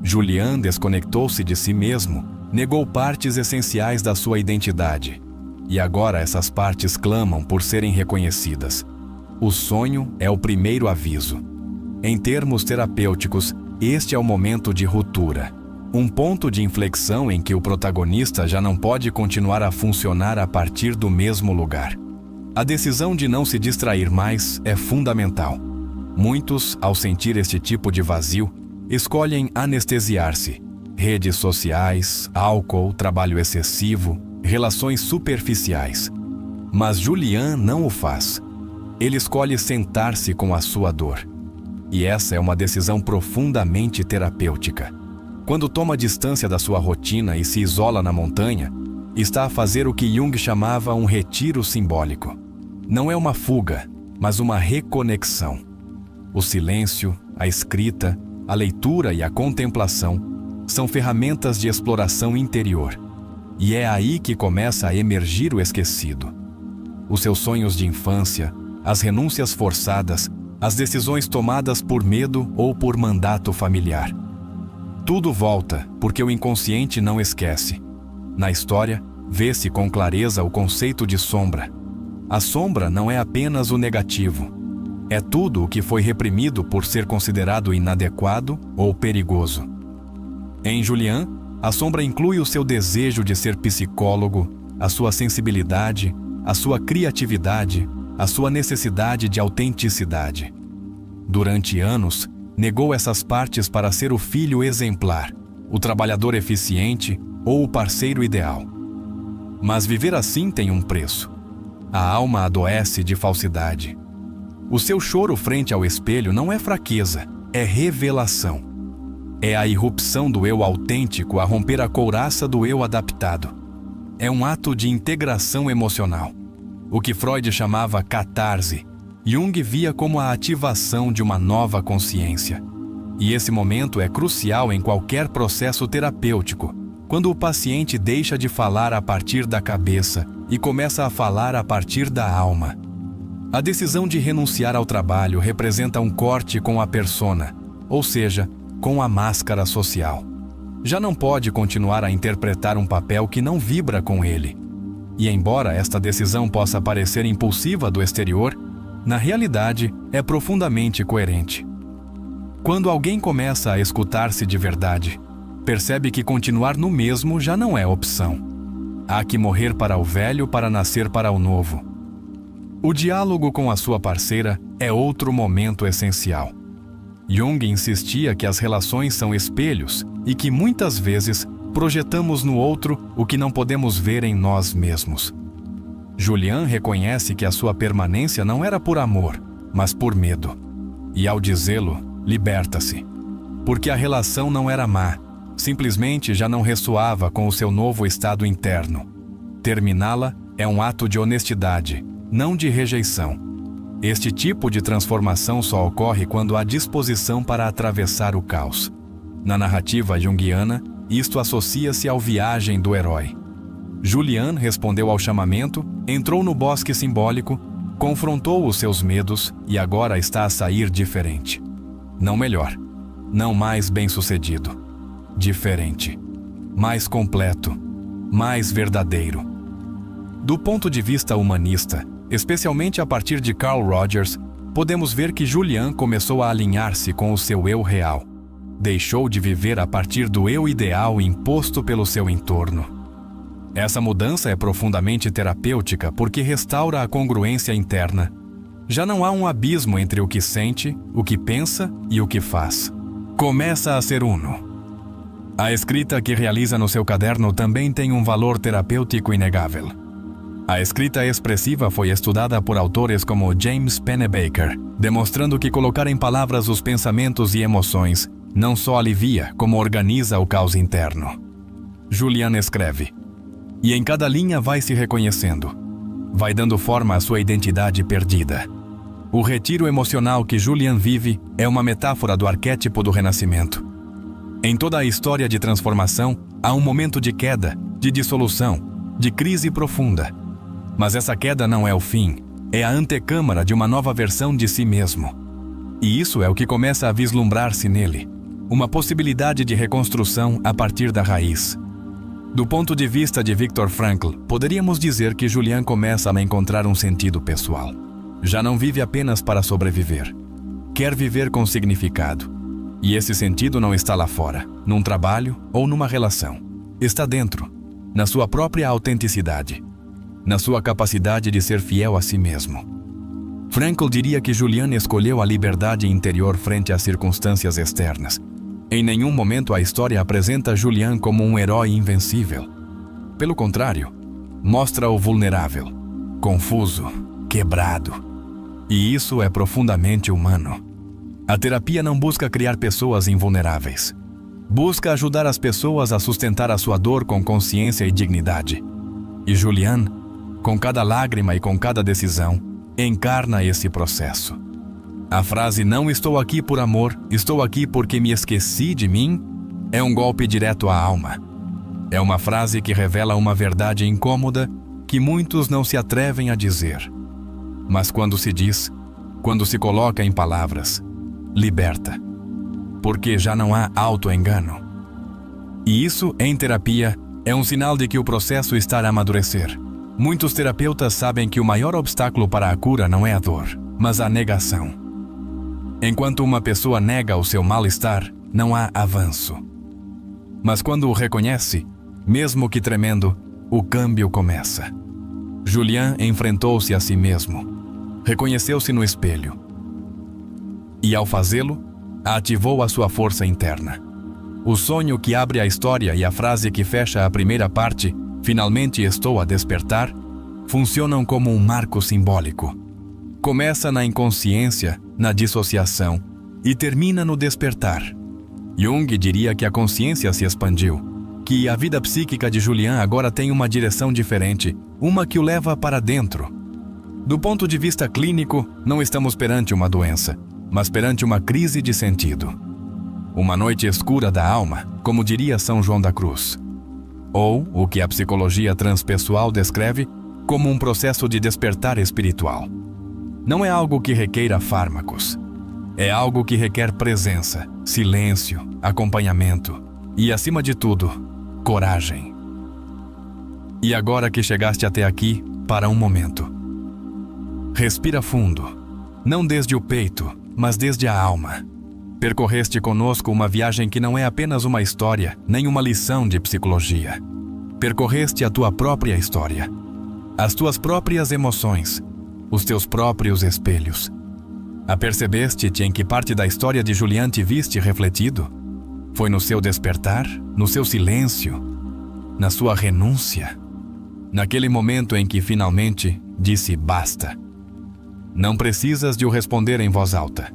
Julián desconectou-se de si mesmo, negou partes essenciais da sua identidade, e agora essas partes clamam por serem reconhecidas. O sonho é o primeiro aviso. Em termos terapêuticos, este é o momento de ruptura, um ponto de inflexão em que o protagonista já não pode continuar a funcionar a partir do mesmo lugar. A decisão de não se distrair mais é fundamental. Muitos, ao sentir este tipo de vazio, escolhem anestesiar-se. Redes sociais, álcool, trabalho excessivo, relações superficiais. Mas Julián não o faz. Ele escolhe sentar-se com a sua dor. E essa é uma decisão profundamente terapêutica. Quando toma distância da sua rotina e se isola na montanha, está a fazer o que Jung chamava um retiro simbólico. Não é uma fuga, mas uma reconexão. O silêncio, a escrita, a leitura e a contemplação são ferramentas de exploração interior. E é aí que começa a emergir o esquecido. Os seus sonhos de infância, as renúncias forçadas, as decisões tomadas por medo ou por mandato familiar. Tudo volta porque o inconsciente não esquece. Na história, vê-se com clareza o conceito de sombra. A sombra não é apenas o negativo. É tudo o que foi reprimido por ser considerado inadequado ou perigoso. Em Julián, a sombra inclui o seu desejo de ser psicólogo, a sua sensibilidade, a sua criatividade, a sua necessidade de autenticidade. Durante anos, negou essas partes para ser o filho exemplar, o trabalhador eficiente ou o parceiro ideal. Mas viver assim tem um preço. A alma adoece de falsidade. O seu choro frente ao espelho não é fraqueza, é revelação. É a irrupção do eu autêntico a romper a couraça do eu adaptado. É um ato de integração emocional. O que Freud chamava catarse, Jung via como a ativação de uma nova consciência. E esse momento é crucial em qualquer processo terapêutico, quando o paciente deixa de falar a partir da cabeça e começa a falar a partir da alma. A decisão de renunciar ao trabalho representa um corte com a persona, ou seja, com a máscara social. Já não pode continuar a interpretar um papel que não vibra com ele. E embora esta decisão possa parecer impulsiva do exterior, na realidade é profundamente coerente. Quando alguém começa a escutar-se de verdade, percebe que continuar no mesmo já não é opção. Há que morrer para o velho para nascer para o novo. O diálogo com a sua parceira é outro momento essencial. Jung insistia que as relações são espelhos e que muitas vezes projetamos no outro o que não podemos ver em nós mesmos. Julian reconhece que a sua permanência não era por amor, mas por medo. E ao dizê-lo, liberta-se. Porque a relação não era má, simplesmente já não ressoava com o seu novo estado interno. Terminá-la é um ato de honestidade, não de rejeição. Este tipo de transformação só ocorre quando há disposição para atravessar o caos. Na narrativa junguiana, isto associa-se ao viagem do herói. Julian respondeu ao chamamento, entrou no bosque simbólico, confrontou os seus medos e agora está a sair diferente. Não melhor, não mais bem-sucedido. Diferente. Mais completo. Mais verdadeiro. Do ponto de vista humanista, especialmente a partir de Carl Rogers, podemos ver que Julian começou a alinhar-se com o seu eu real. Deixou de viver a partir do eu ideal imposto pelo seu entorno. Essa mudança é profundamente terapêutica porque restaura a congruência interna. Já não há um abismo entre o que sente, o que pensa e o que faz. Começa a ser uno. A escrita que realiza no seu caderno também tem um valor terapêutico inegável. A escrita expressiva foi estudada por autores como James Pennebaker, demonstrando que colocar em palavras os pensamentos e emoções não só alivia, como organiza o caos interno. Julian escreve, e em cada linha vai se reconhecendo. Vai dando forma à sua identidade perdida. O retiro emocional que Julian vive é uma metáfora do arquétipo do renascimento. Em toda a história de transformação, há um momento de queda, de dissolução, de crise profunda. Mas essa queda não é o fim, é a antecâmara de uma nova versão de si mesmo. E isso é o que começa a vislumbrar-se nele. Uma possibilidade de reconstrução a partir da raiz. Do ponto de vista de Viktor Frankl, poderíamos dizer que Julian começa a encontrar um sentido pessoal. Já não vive apenas para sobreviver. Quer viver com significado. E esse sentido não está lá fora, num trabalho ou numa relação. Está dentro, na sua própria autenticidade, na sua capacidade de ser fiel a si mesmo. Frankl diria que Julian escolheu a liberdade interior frente às circunstâncias externas. Em nenhum momento a história apresenta Julian como um herói invencível. Pelo contrário, mostra-o vulnerável, confuso, quebrado. E isso é profundamente humano. A terapia não busca criar pessoas invulneráveis. Busca ajudar as pessoas a sustentar a sua dor com consciência e dignidade. E Julian, com cada lágrima e com cada decisão, encarna esse processo. A frase "não estou aqui por amor, estou aqui porque me esqueci de mim" é um golpe direto à alma. É uma frase que revela uma verdade incômoda que muitos não se atrevem a dizer. Mas quando se diz, quando se coloca em palavras, liberta. Porque já não há auto-engano. E isso, em terapia, é um sinal de que o processo está a amadurecer. Muitos terapeutas sabem que o maior obstáculo para a cura não é a dor, mas a negação. Enquanto uma pessoa nega o seu mal-estar, não há avanço. Mas quando o reconhece, mesmo que tremendo, o câmbio começa. Julian enfrentou-se a si mesmo. Reconheceu-se no espelho. E ao fazê-lo, ativou a sua força interna. O sonho que abre a história e a frase que fecha a primeira parte, "finalmente estou a despertar", funcionam como um marco simbólico. Começa na inconsciência, na dissociação, e termina no despertar. Jung diria que a consciência se expandiu, que a vida psíquica de Julian agora tem uma direção diferente, uma que o leva para dentro. Do ponto de vista clínico, não estamos perante uma doença, mas perante uma crise de sentido. Uma noite escura da alma, como diria São João da Cruz. Ou o que a psicologia transpessoal descreve como um processo de despertar espiritual. Não é algo que requeira fármacos. É algo que requer presença, silêncio, acompanhamento e, acima de tudo, coragem. E agora que chegaste até aqui, para um momento. Respira fundo, não desde o peito, mas desde a alma. Percorreste conosco uma viagem que não é apenas uma história, nem uma lição de psicologia. Percorreste a tua própria história, as tuas próprias emoções, os teus próprios espelhos. Apercebeste-te em que parte da história de Julian te viste refletido? Foi no seu despertar, no seu silêncio, na sua renúncia, naquele momento em que finalmente disse basta. Não precisas de o responder em voz alta,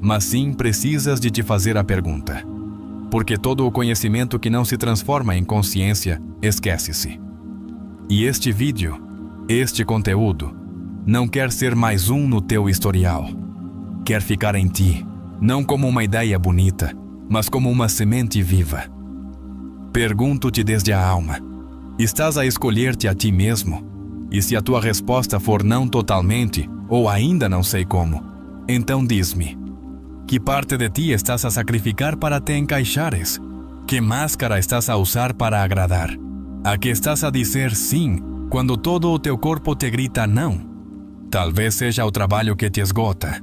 mas sim precisas de te fazer a pergunta. Porque todo o conhecimento que não se transforma em consciência, esquece-se. E este vídeo, este conteúdo, não quer ser mais um no teu historial. Quer ficar em ti, não como uma ideia bonita, mas como uma semente viva. Pergunto-te desde a alma, estás a escolher-te a ti mesmo? E se a tua resposta for não totalmente, ou ainda não sei como, então diz-me, que parte de ti estás a sacrificar para te encaixares? Que máscara estás a usar para agradar? A que estás a dizer sim, quando todo o teu corpo te grita não? Talvez seja o trabalho que te esgota.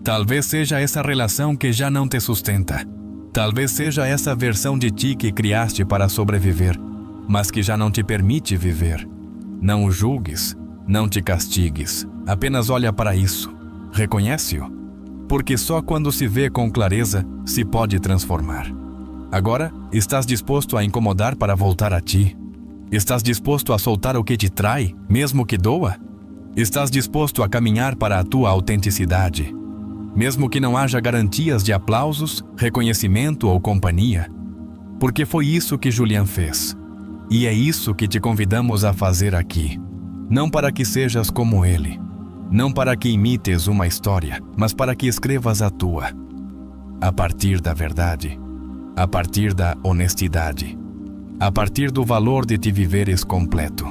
Talvez seja essa relação que já não te sustenta. Talvez seja essa versão de ti que criaste para sobreviver, mas que já não te permite viver. Não o julgues, não te castigues, apenas olha para isso, reconhece-o, porque só quando se vê com clareza se pode transformar. Agora, estás disposto a incomodar para voltar a ti? Estás disposto a soltar o que te trai, mesmo que doa? Estás disposto a caminhar para a tua autenticidade, mesmo que não haja garantias de aplausos, reconhecimento ou companhia? Porque foi isso que Julian fez. E é isso que te convidamos a fazer aqui. Não para que sejas como ele. Não para que imites uma história, mas para que escrevas a tua. A partir da verdade. A partir da honestidade. A partir do valor de te viveres completo.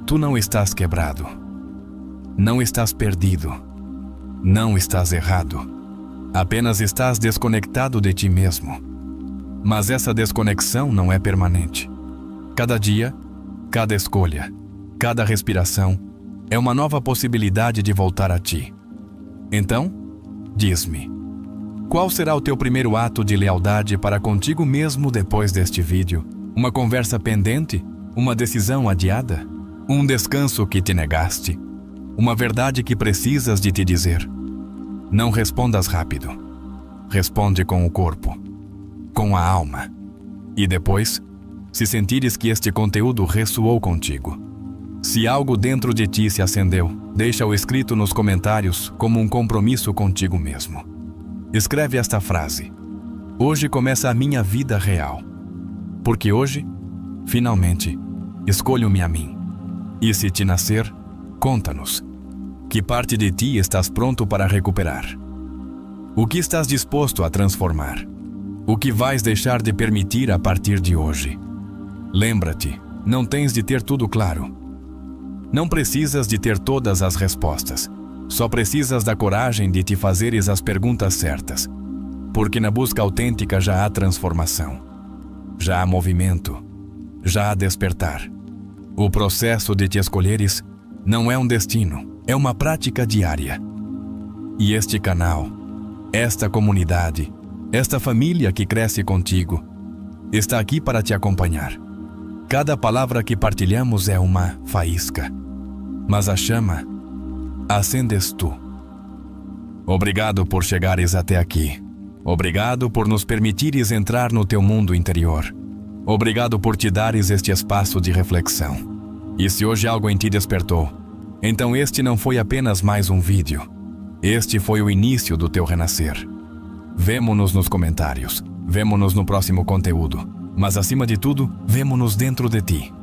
Tu não estás quebrado. Não estás perdido. Não estás errado. Apenas estás desconectado de ti mesmo. Mas essa desconexão não é permanente. Cada dia, cada escolha, cada respiração é uma nova possibilidade de voltar a ti. Então, diz-me, qual será o teu primeiro ato de lealdade para contigo mesmo depois deste vídeo? Uma conversa pendente? Uma decisão adiada? Um descanso que te negaste? Uma verdade que precisas de te dizer? Não respondas rápido. Responde com o corpo, com a alma. E depois, se sentires que este conteúdo ressoou contigo, se algo dentro de ti se acendeu, deixa-o escrito nos comentários como um compromisso contigo mesmo. Escreve esta frase: hoje começa a minha vida real. Porque hoje, finalmente, escolho-me a mim. E se te nascer, conta-nos. Que parte de ti estás pronto para recuperar? O que estás disposto a transformar? O que vais deixar de permitir a partir de hoje? Lembra-te, não tens de ter tudo claro. Não precisas de ter todas as respostas. Só precisas da coragem de te fazeres as perguntas certas. Porque na busca autêntica já há transformação. Já há movimento. Já há despertar. O processo de te escolheres não é um destino, é uma prática diária. E este canal, esta comunidade, esta família que cresce contigo, está aqui para te acompanhar. Cada palavra que partilhamos é uma faísca, mas a chama acendes tu. Obrigado por chegares até aqui. Obrigado por nos permitires entrar no teu mundo interior. Obrigado por te dares este espaço de reflexão. E se hoje algo em ti despertou, então este não foi apenas mais um vídeo. Este foi o início do teu renascer. Vemo-nos nos comentários. Vemo-nos no próximo conteúdo. Mas acima de tudo, vemo-nos dentro de ti.